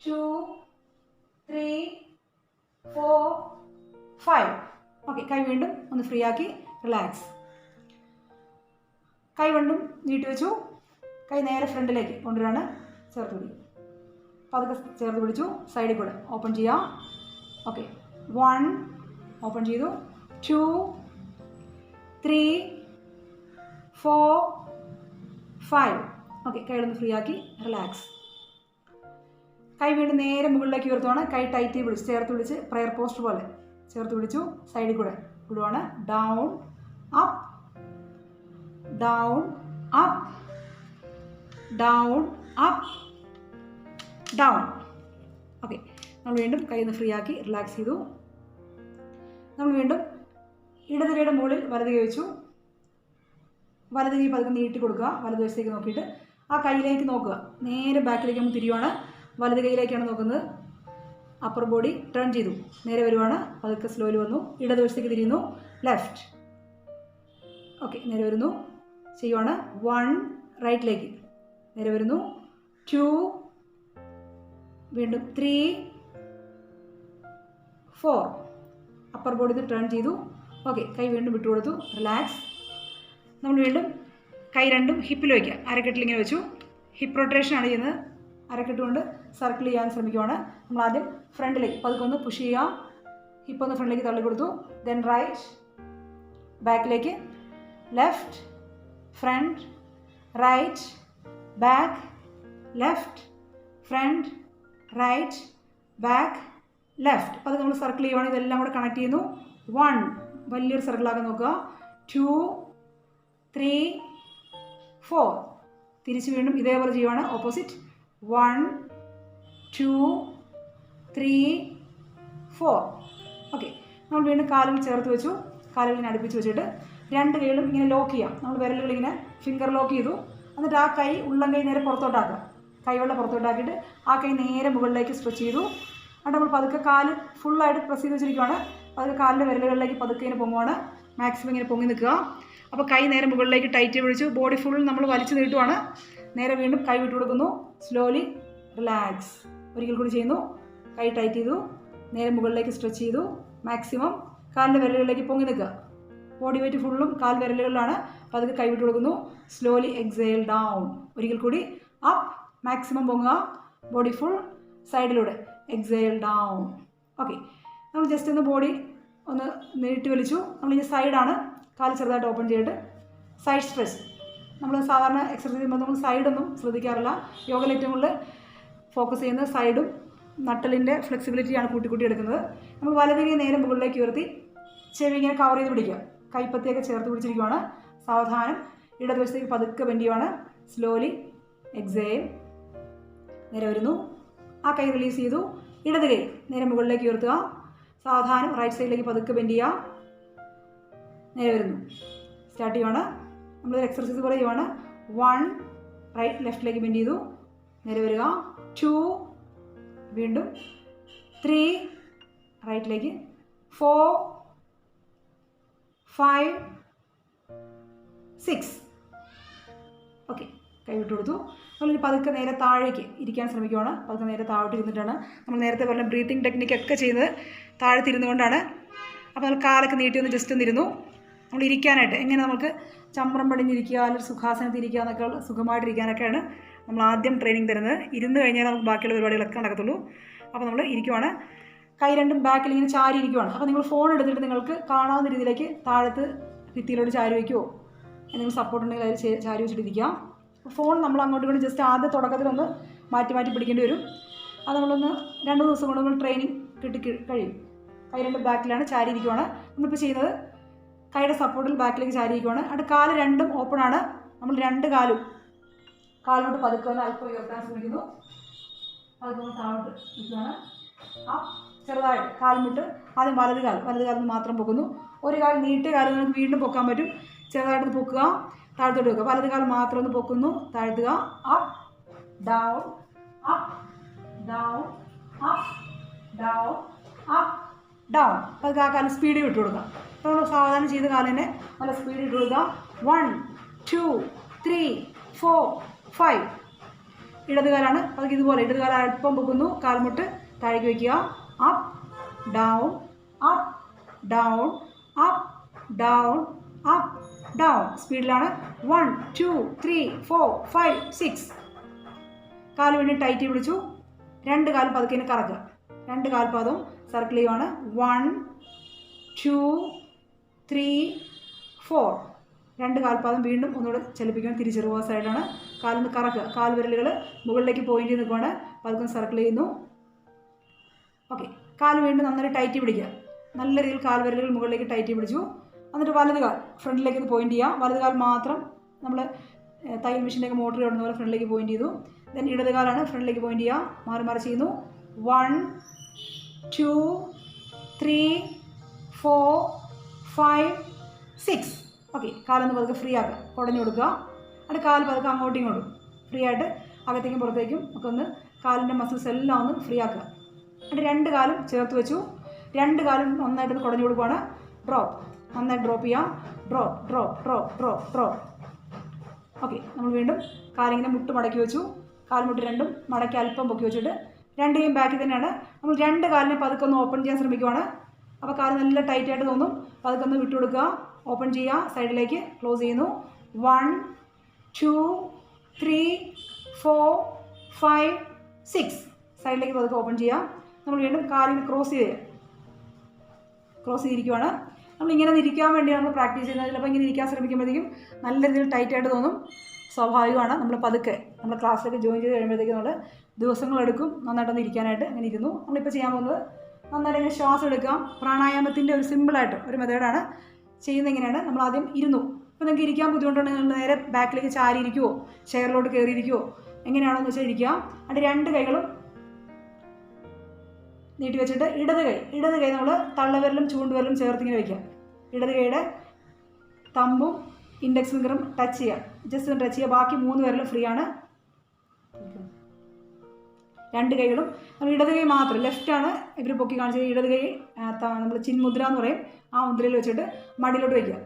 2 3 4 5. ഓക്കെ, കൈ വീണ്ടും ഒന്ന് ഫ്രീ ആക്കി റിലാക്സ്. കൈ വീണ്ടും നീട്ടി വെച്ചു, കൈ നേരെ ഫ്രണ്ടിലേക്ക് കൊണ്ടുവരാണ്, ചേർത്ത് പിടിക്കും, പതുക്കെ ചേർത്ത് പിടിച്ചു, സൈഡിൽ കൂടെ ഓപ്പൺ ചെയ്യാം. ഓക്കെ, 1 ഓപ്പൺ ചെയ്തു, 2 3 4 5. ഓക്കെ, കൈകളൊന്ന് ഫ്രീ ആക്കി റിലാക്സ്. കൈ വീണ്ടും നേരെ മുകളിലേക്ക് ഉയർത്തുവാണ്, കൈ ടൈറ്റ് പിടിച്ച് ചേർത്ത് പിടിച്ച് പ്രെയർ പോസ്റ്റ് പോലെ ചേർത്ത് പിടിച്ചു, സൈഡിൽ കൂടെ വിടുവാണ്. Down up down up down up down. Okay, നമ്മൾ വീണ്ടും കൈ ഒന്ന് ഫ്രീ ആക്കി റിലാക്സ് ചെയ്തു. നമ്മൾ വീണ്ടും ഇടത് കൈയുടെ മുകളിൽ വലത് കൈ വെച്ചു, വലത് കൈ പതുക്കെ നീട്ടി കൊടുക്കുക, വലത് വശത്തേക്ക് നോക്കിയിട്ട് ആ കൈയിലേക്ക് നോക്കുക, നേരെ ബാക്കിലേക്ക് നമ്മൾ തിരിയുവാണ്, വലത് കൈയിലേക്കാണ് നോക്കുന്നത്. അപ്പർ ബോഡി ടേൺ ചെയ്തു, നേരെ വരുവാണ്, പതുക്കെ സ്ലോയിൽ വന്നു, ഇടതുവശത്തേക്ക് തിരിയുന്നു, ലെഫ്റ്റ്. ഓക്കെ, നേരെ വരുന്നു, ചെയ്യുവാണ്. 1 റൈറ്റിലേക്ക് നേരെ വരുന്നു, 2 വീണ്ടും 3 4. അപ്പർ ബോഡി ടേൺ ചെയ്തു. ഓക്കെ, കൈ വീണ്ടും വിട്ടുകൊടുത്തു, റിലാക്സ്. നമ്മൾ വീണ്ടും കൈ രണ്ടും ഹിപ്പിൽ വയ്ക്കുക, അരക്കെട്ടിലിങ്ങനെ വെച്ചു, ഹിപ്പ് റൊട്ടേഷനാണ് ചെയ്യുന്നത്. അരക്കെട്ട് കൊണ്ട് സർക്കിൾ ചെയ്യാൻ ശ്രമിക്കുവാണ്. നമ്മൾ ആദ്യം ഫ്രണ്ടിലേക്ക് പതുക്കെ ഒന്ന് പുഷ് ചെയ്യുക, ഹിപ്പ് ഒന്ന് ഫ്രണ്ടിലേക്ക് തള്ളി കൊടുത്തു, ദെൻ റൈറ്റ്, ബാക്കിലേക്ക്, left, front, right, back, left, front, right, back, left. അപ്പോൾ അത് നമ്മൾ സർക്കിൾ ചെയ്യുവാണ്, ഇതെല്ലാം കൂടെ കണക്ട് ചെയ്യുന്നു. 1 വലിയൊരു സർക്കിളാക്കാൻ നോക്കുക, 2 3 4. തിരിച്ച് വീണ്ടും ഇതേപോലെ ചെയ്യുവാണ്, ഓപ്പോസിറ്റ്. 1 2 3 4. ഓക്കെ, നമ്മൾ വീണ്ടും കാലുകൾ ചേർത്ത് വെച്ചു, കാലുകളിനെ അടുപ്പിച്ച് വെച്ചിട്ട് രണ്ട് കൈകളും ഇങ്ങനെ ലോക്ക് ചെയ്യാം. നമ്മൾ വിരലുകൾ ഇങ്ങനെ ഫിംഗർ ലോക്ക് ചെയ്തു, എന്നിട്ട് ആ കൈ ഉള്ളം കൈ നേരെ പുറത്തോട്ടാക്കുക, കൈവെള്ളം പുറത്തോട്ടാക്കിയിട്ട് ആ കൈ നേരെ മുകളിലേക്ക് സ്ട്രെച്ച് ചെയ്തു. എന്നിട്ട് നമ്മൾ പതുക്കെ കാല് ഫുള്ളായിട്ട് പ്രസ് ചെയ്ത് വെച്ചിരിക്കുകയാണ്, പതുക്കെ കാലിൻ്റെ വിരലുകളിലേക്ക് പതുക്കെ ഇങ്ങനെ പൊങ്ങുവാണ്, മാക്സിമം ഇങ്ങനെ പൊങ്ങി നിൽക്കുക. അപ്പോൾ കൈ നേരെ മുകളിലേക്ക് ടൈറ്റ് പിടിച്ചു, ബോഡി ഫുൾ നമ്മൾ വലിച്ചു നീട്ടുവാണ്, നേരെ വീണ്ടും കൈ വിട്ടു കൊടുക്കുന്നു, സ്ലോലി റിലാക്സ്. ഒരിക്കൽ കൂടി ചെയ്യുന്നു, കൈ ടൈറ്റ് ചെയ്തു, നേരെ മുകളിലേക്ക് സ്ട്രെച്ച് ചെയ്തു, മാക്സിമം കാലിൻ്റെ വിരലുകളിലേക്ക് പൊങ്ങി നിൽക്കുക, ബോഡി വെയിറ്റ് ഫുള്ളും കാൽ വിരലുകളിലാണ്. അപ്പോൾ അതൊക്കെ കൈ വിട്ട് കൊടുക്കുന്നു, സ്ലോലി എക്സെയിൽ ഡൗൺ. ഒരിക്കൽ കൂടി അപ്പ്, മാക്സിമം പൊങ്ങുക, ബോഡി ഫുൾ, സൈഡിലൂടെ എക്സെയിൽ ഡൗൺ. ഓക്കെ, നമ്മൾ ജസ്റ്റ് ഒന്ന് ബോഡി ഒന്ന് നീട്ടി വലിച്ചു. നമ്മളിനി സൈഡാണ്, കാല് ചെറുതായിട്ട് ഓപ്പൺ ചെയ്തിട്ട് സൈഡ് സ്ട്രെച്ച്. നമ്മൾ സാധാരണ എക്സർസൈസ് ചെയ്യുമ്പോൾ നമ്മൾ സൈഡൊന്നും ശ്രദ്ധിക്കാറില്ല, യോഗയിൽ ഏറ്റവും കൂടുതൽ ഫോക്കസ് ചെയ്യുന്നത് സൈഡും നട്ടലിൻ്റെ ഫ്ലെക്സിബിലിറ്റിയാണ് കൂട്ടി എടുക്കുന്നത്. നമ്മൾ വലത് കൈ നേരെ മുകളിലേക്ക് ഉയർത്തി ചെവി ഇങ്ങനെ കവർ ചെയ്ത് പിടിക്കുക, കൈപ്പത്തിയൊക്കെ ചേർത്ത് പിടിച്ചിരിക്കുകയാണ്. സാവധാനം ഇടതുവശത്തേക്ക് പതുക്കെ ബെൻഡ് ചെയ്യുവാണ്, സ്ലോലി എക്സെയിൽ, നേരെ വരുന്നു, ആ കൈ റിലീസ് ചെയ്തു, ഇടത് കൈ നേരെ മുകളിലേക്ക് ഉയർത്തുക, സാവധാനം റൈറ്റ് സൈഡിലേക്ക് പതുക്കെ ബെൻഡ് ചെയ്യുക, നേരെ വരുന്നു, സ്റ്റാർട്ട് ചെയ്യുവാണ്. നമ്മളൊരു എക്സർസൈസ് പോലെ ചെയ്യുവാണ്. 1 റൈറ്റ് ലെഫ്റ്റിലേക്ക് ബെൻഡ് ചെയ്തു, നേരെ വരിക, 2 വീണ്ടും 3 റൈറ്റിലേക്ക്, 4 5 6. ഓക്കെ, കൈ വിട്ട് കൊടുത്തു. നമ്മളിനി പതുക്കെ നേരെ താഴേക്ക് ഇരിക്കാൻ ശ്രമിക്കുകയാണ്. പതുക്കെ നേരെ താഴോട്ട് ഇരുന്നിട്ടാണ് നമ്മൾ നേരത്തെ പറഞ്ഞ ബ്രീത്തിങ് ടെക്നിക്കൊക്കെ ചെയ്യുന്നത് താഴത്തിരുന്നു കൊണ്ടാണ്. അപ്പോൾ നമ്മൾ കാലൊക്കെ നീട്ടി ഒന്ന് ജസ്റ്റ് ഒന്നിരുന്നു. നമ്മൾ ഇരിക്കാനായിട്ട് എങ്ങനെ നമുക്ക് ചമ്രം പടിഞ്ഞിരിക്കുക, അല്ലെങ്കിൽ സുഖാസനത്തിൽ ഇരിക്കുക എന്നൊക്കെ സുഖമായിട്ടിരിക്കാനൊക്കെയാണ് നമ്മൾ ആദ്യം ട്രെയിനിങ് തരുന്നത്. ഇരുന്ന് കഴിഞ്ഞാൽ നമുക്ക് ബാക്കിയുള്ള പരിപാടികളൊക്കെ നടക്കത്തുള്ളൂ. അപ്പോൾ നമ്മൾ ഇരിക്കുവാണ്, കൈ രണ്ടും ബാക്കിൽ ഇങ്ങനെ ചാരി ഇരിക്കുവാണ്. അപ്പോൾ നിങ്ങൾ ഫോൺ എടുത്തിട്ട് നിങ്ങൾക്ക് കാണാവുന്ന രീതിയിലേക്ക് താഴത്ത് ഭിത്തിയിലോട്ട് ചാരി വയ്ക്കുമോ, എന്തെങ്കിലും സപ്പോർട്ട് ഉണ്ടെങ്കിൽ അതിൽ ചാരി വെച്ചിട്ടിരിക്കുക. ഫോൺ നമ്മൾ അങ്ങോട്ടും ഇങ്ങോട്ടും ജസ്റ്റ് ആദ്യ തുടക്കത്തിലൊന്ന് മാറ്റി മാറ്റി പിടിക്കേണ്ടി വരും. അത് നമ്മളൊന്ന് 2 ദിവസം കൊണ്ട് നമ്മൾ ട്രെയിനിങ് കഴിയും. കൈ 2 ബാക്കിലാണ് ചാരി ഇരിക്കുവാണ്. നമ്മളിപ്പോൾ ചെയ്യുന്നത് കൈയുടെ സപ്പോർട്ടിൽ ബാക്കിലേക്ക് ചാരി ഇരിക്കുവാണ്. അവിടെ കാല് 2ഉം ഓപ്പണാണ്. നമ്മൾ 2 കാലോട്ട് പതുക്കെ ഒന്ന് അല്പം ഉയർത്താൻ ശ്രമിക്കുന്നു. പതുക്കെ താഴോട്ട് നിൽക്കുകയാണ്. ആ ചെറുതായിട്ട് കാൽമുട്ട് ആദ്യം വലത് കാലം മാത്രം പൊക്കുന്നു. ഒരു കാൽ നീട്ടിയ കാലം നമുക്ക് വീണ്ടും പൊക്കാൻ പറ്റും. ചെറുതായിട്ട് പൊക്കുക, താഴത്തോട്ട് വെക്കുക. വലത് കാലം മാത്രം ഒന്ന് പൊക്കുന്നു, താഴ്ത്തുക. Up down up down up down up down. പതുക്കെ ആ കാലം സ്പീഡിൽ വിട്ടു കൊടുക്കുക. നമ്മൾ സാവധാനം ചെയ്ത കാലിനെ നല്ല സ്പീഡിൽ ഇട്ട് കൊടുക്കുക. 1 2 3 4 5. ഇടതുകാലാണ്. പതുക്കെ ഇതുപോലെ ഇടതുകാലം അല്പം പൊക്കുന്നു, കാൽമുട്ട് താഴേക്ക് വയ്ക്കുക. Up down up down up down up down. സ്പീഡിലാണ്. 1 2 3 4 5 6. കാല് വേണ്ടി ടൈറ്റ് പിടിച്ചു. 2 കാലും പതുക്കെ കറക്കുക. 2 കാൽപാദവും സർക്കിൾ ചെയ്യുവാണ്. 1 2 3 4. 2 കാൽപാദം വീണ്ടും ഒന്നുകൂടെ ചലിപ്പിക്കണം. തിരിച്ച് റിവേഴ്സ് സൈഡാണ്. കാലൊന്ന് കറക്കുക. കാൽ വിരലുകൾ മുകളിലേക്ക് പോയിന്റ് ചെയ്ത് നിൽക്കുവാണ്. പതുക്കെ സർക്കിൾ ചെയ്യുന്നു. ഓക്കെ. കാല് വീണ്ടും നന്നായി ടൈറ്റ് പിടിക്കുക. നല്ല രീതിയിൽ കാൽ വിരലുകൾ മുകളിലേക്ക് ടൈറ്റ് പിടിച്ചു. എന്നിട്ട് വലത് കാൽ ഫ്രണ്ടിലേക്ക് ഒന്ന് പോയിന്റ് ചെയ്യുക. വലത് കാൽ മാത്രം നമ്മൾ തയ്യൽ മെഷീനിലേക്ക് മോട്ടർ ഇടുന്ന പോലെ ഫ്രണ്ടിലേക്ക് പോയിന്റ് ചെയ്തു. ദെൻ ഇടത് കാലാണ് ഫ്രണ്ടിലേക്ക് പോയിന്റ് ചെയ്യുക. മാറി മാറി ചെയ്യുന്നു. 1 2 3 4 5 6. ഓക്കെ. കാലൊന്ന് പതുക്കെ ഫ്രീ ആക്കുക. കുടഞ്ഞു കൊടുക്കുക. എന്നിട്ട് കാല് പതുക്കെ അങ്ങോട്ടും ഇങ്ങോട്ടും ഫ്രീ ആയിട്ട് അകത്തേക്കും പുറത്തേക്കും ഒക്കെ ഒന്ന് കാലിൻ്റെ മസിൽസ് എല്ലാം ഒന്ന് ഫ്രീ ആക്കുക. എന്നിട്ട് 2 കാലും ചേർത്ത് വെച്ചു. 2 കാലും നന്നായിട്ടൊന്ന് കുടഞ്ഞു കൊടുക്കുകയാണ്. ഡ്രോപ്പ്. നന്നായിട്ട് ഡ്രോപ്പ് ചെയ്യാം. Drop drop drop drop drop. Okay. നമ്മൾ വീണ്ടും കാലിങ്ങനെ മുട്ട് മടക്കി വെച്ചു. കാൽമുട്ട് 2ഉം മടക്കി അല്പം പൊക്കി വെച്ചിട്ട് 2 ബാക്കിൽ തന്നെയാണ്. നമ്മൾ 2 കാലിനെ പതുക്കെ ഒന്ന് ഓപ്പൺ ചെയ്യാൻ ശ്രമിക്കുവാണ്. അപ്പോൾ കാല് നല്ല ടൈറ്റായിട്ട് തോന്നും. പതുക്കെ ഒന്ന് വിട്ടു കൊടുക്കുക. ഓപ്പൺ ചെയ്യുക. സൈഡിലേക്ക് ക്ലോസ് ചെയ്യുന്നു. 1 2 3 4 5 6. സൈഡിലേക്ക് പതുക്കെ ഓപ്പൺ ചെയ്യാം. നമ്മൾ വീണ്ടും കാലിന് ക്രോസ് ചെയ്തിരിക്കുവാണ്. നമ്മളിങ്ങനെ ഇരിക്കാൻ വേണ്ടിയാണ് നമ്മൾ പ്രാക്ടീസ് ചെയ്യുന്നത്. ചിലപ്പോൾ ഇങ്ങനെ ഇരിക്കാൻ ശ്രമിക്കുമ്പോഴത്തേക്കും നല്ല രീതിയിൽ ടൈറ്റായിട്ട് തോന്നും. സ്വാഭാവികമാണ്. നമ്മൾ പതുക്കെ നമ്മൾ ക്ലാസ്സിലേക്ക് ജോയിൻ ചെയ്ത് കഴിയുമ്പോഴത്തേക്കും നമ്മൾ ദിവസങ്ങളെടുക്കും നന്നായിട്ടൊന്ന് ഇരിക്കാനായിട്ട്. അങ്ങനെ ഇരുന്നു. നമ്മളിപ്പോൾ ചെയ്യാൻ പോകുന്നത് നന്നായിട്ട് ഇങ്ങനെ ശ്വാസം എടുക്കാം. പ്രാണായാമത്തിൻ്റെ ഒരു സിമ്പിളായിട്ട് ഒരു മെത്തേഡാണ്. ചെയ്യുന്നത് ഇങ്ങനെയാണ്. നമ്മൾ ആദ്യം ഇരുന്നു. ഇപ്പോൾ നിങ്ങൾക്ക് ഇരിക്കാൻ ബുദ്ധിമുട്ടുണ്ടെങ്കിൽ നിങ്ങൾ നേരെ ബാക്കിലേക്ക് ചാരി ഇരിക്കുവോ ചെയറിലോട്ട് കയറിയിരിക്കുവോ എങ്ങനെയാണെന്ന് വെച്ചാൽ ഇരിക്കുക. എന്നിട്ട് 2 കൈകളും നീട്ടി വെച്ചിട്ട് ഇടത് കൈ നമ്മൾ തള്ളവിരലും ചൂണ്ടുവിരലും ചേർത്തിങ്ങനെ വയ്ക്കുക. ഇടത് കൈയുടെ തമ്പും ഇൻഡെക്സ് ഫിംഗറും ടച്ച് ചെയ്യുക. ജസ്റ്റ് ടച്ച് ചെയ്യുക. ബാക്കി 3 വിരലും ഫ്രീ ആണ്. 2 കൈകളും നമ്മൾ ഇടത് കൈ മാത്രം ലെഫ്റ്റാണ് ഇവർ പൊക്കി കാണിച്ചത്. ഇടത് കൈ നമ്മൾ ചിൻമുദ്ര എന്ന് പറയും. ആ മുദ്രയിൽ വെച്ചിട്ട് മടിയിലോട്ട് വയ്ക്കുക.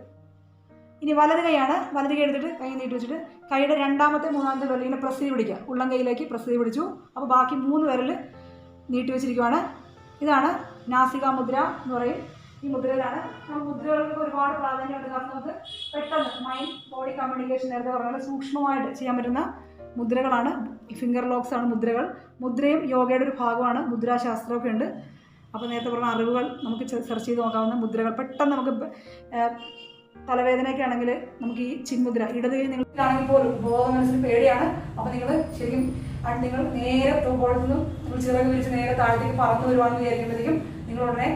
ഇനി വലത് കൈയാണ്. വലത് കൈ എടുത്തിട്ട് കൈ നീട്ടി വെച്ചിട്ട് കൈയുടെ 2ാമത്തെ 3ാമത്തെ വിരൽ ഇങ്ങനെ പ്രസ് ചെയ്ത് പിടിക്കുക. ഉള്ളം കൈയിലേക്ക് പ്രസ് ചെയ്ത് പിടിച്ചു. അപ്പോൾ ബാക്കി 3 വിരൽ നീട്ടി വെച്ചിരിക്കുവാണ്. ഇതാണ് നാസിക മുദ്ര എന്ന് പറയും. ഈ മുദ്രയിലാണ് നമ്മൾ മുദ്രകൾക്ക് ഒരുപാട് പ്രാധാന്യമുണ്ട്. കാരണം നമുക്ക് പെട്ടെന്ന് മൈൻഡ് ബോഡി കമ്മ്യൂണിക്കേഷൻ നേരത്തെ പറഞ്ഞാൽ സൂക്ഷ്മമായിട്ട് ചെയ്യാൻ പറ്റുന്ന മുദ്രകളാണ്. ഈ ഫിംഗർ ലോക്സ് ആണ് മുദ്രകൾ. മുദ്രയും യോഗയുടെ ഒരു ഭാഗമാണ്. മുദ്രാശാസ്ത്രമൊക്കെ ഉണ്ട്. അപ്പോൾ നേരത്തെ പറഞ്ഞ അറിവുകൾ നമുക്ക് സെർച്ച് ചെയ്ത് നോക്കാവുന്ന മുദ്രകൾ. പെട്ടെന്ന് നമുക്ക് തലവേദനയൊക്കെ ആണെങ്കിൽ നമുക്ക് ഈ ചിന്മുദ്ര ഇടത് കൈ നിങ്ങൾക്കാണെങ്കിൽ പോലും ബോധ മനസ്സിന് പേടിയാണ്. അപ്പോൾ നിങ്ങൾ ശരിക്കും നിങ്ങൾ നേരെ പുറത്തുനിന്നും നിങ്ങൾ ചിറക് വിരിച്ച് നേരെ താഴത്തേക്ക് പറന്നു വരുവാണെന്ന് വിചാരിക്കുമ്പോഴത്തേക്കും നിങ്ങൾ ഉടനെ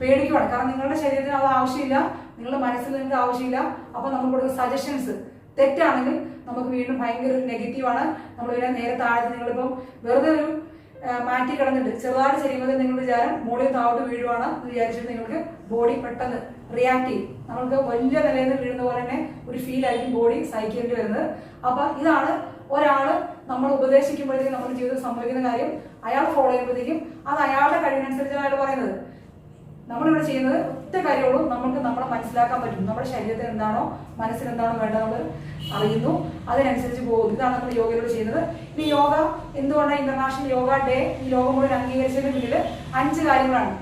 പേടിക്കുവാണ്. കാരണം നിങ്ങളുടെ ശരീരത്തിന് അത് ആവശ്യമില്ല. നിങ്ങളുടെ മനസ്സിൽ നിങ്ങൾക്ക് ആവശ്യമില്ല. അപ്പോൾ നമ്മൾ കൊടുക്കുന്ന സജഷൻസ് തെറ്റാണെങ്കിൽ നമുക്ക് വീണ്ടും ഭയങ്കര ഒരു നെഗറ്റീവാണ്. നമ്മളിവിടെ നേരെ താഴത്ത് നിങ്ങളിപ്പം വെറുതെ ഒരു മാറ്റി കിടന്നിട്ട് ചെറുതായിട്ട് ചെയ്യുമ്പോൾ നിങ്ങൾ വിചാരം മോളിൽ താഴോട്ട് വീഴുവാണ് എന്ന് വിചാരിച്ചിട്ട് നിങ്ങൾക്ക് ബോഡി പെട്ടെന്ന് റിയാക്ട് ചെയ്യും. നമ്മൾക്ക് വലിയ നിലയിൽ നിന്ന് വീഴുന്ന പോലെ തന്നെ ഒരു ഫീൽ ആയിരിക്കും ബോഡി സഹിക്കേണ്ടി വരുന്നത്. അപ്പോൾ ഇതാണ് ഒരാൾ നമ്മൾ ഉപദേശിക്കുമ്പോഴത്തേക്കും നമ്മുടെ ജീവിതത്തിൽ സംഭവിക്കുന്ന കാര്യം. അയാൾ ഫോളോ ചെയ്യുമ്പോഴത്തേക്കും അത് അയാളുടെ കഴിവിനനുസരിച്ചാണ് അയാൾ പറയുന്നത്. നമ്മളിവിടെ ചെയ്യുന്നത് ഒറ്റ കാര്യമുള്ളൂ. നമുക്ക് നമ്മളെ മനസ്സിലാക്കാൻ പറ്റും. നമ്മുടെ ശരീരത്തിൽ എന്താണോ മനസ്സിൽ എന്താണോ വേണ്ടത് നമ്മൾ അറിയുന്നു. അതിനനുസരിച്ച് പോകും. ഇതാണ് നമ്മൾ യോഗയിലൂടെ ചെയ്യുന്നത്. ഈ യോഗ എന്തുകൊണ്ടാണ് ഇന്റർനാഷണൽ യോഗ ഡേ ഈ ലോകം മുഴുവൻ അംഗീകരിച്ചതിന് പിന്നിൽ 5 കാര്യങ്ങളാണ്.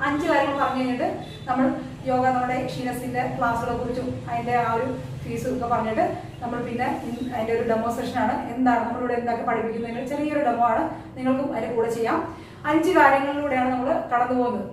5 കാര്യങ്ങൾ പറഞ്ഞു കഴിഞ്ഞിട്ട് നമ്മൾ യോഗ നമ്മുടെ ക്ഷീണസിന്റെ ക്ലാസ്സുകളെ കുറിച്ചും അതിന്റെ ആ ഒരു ഫീസും ഒക്കെ പറഞ്ഞിട്ട് നമ്മൾ പിന്നെ അതിന്റെ ഒരു ഡെമോ സെഷനാണ്. എന്താണ് നമ്മളിവിടെ എന്തൊക്കെ പഠിപ്പിക്കുന്നതിന് ചെറിയൊരു ഡെമോ ആണ്. നിങ്ങൾക്കും അതിന്റെ കൂടെ ചെയ്യാം. 5 കാര്യങ്ങളിലൂടെയാണ് നമ്മൾ കടന്നു പോകുന്നത്.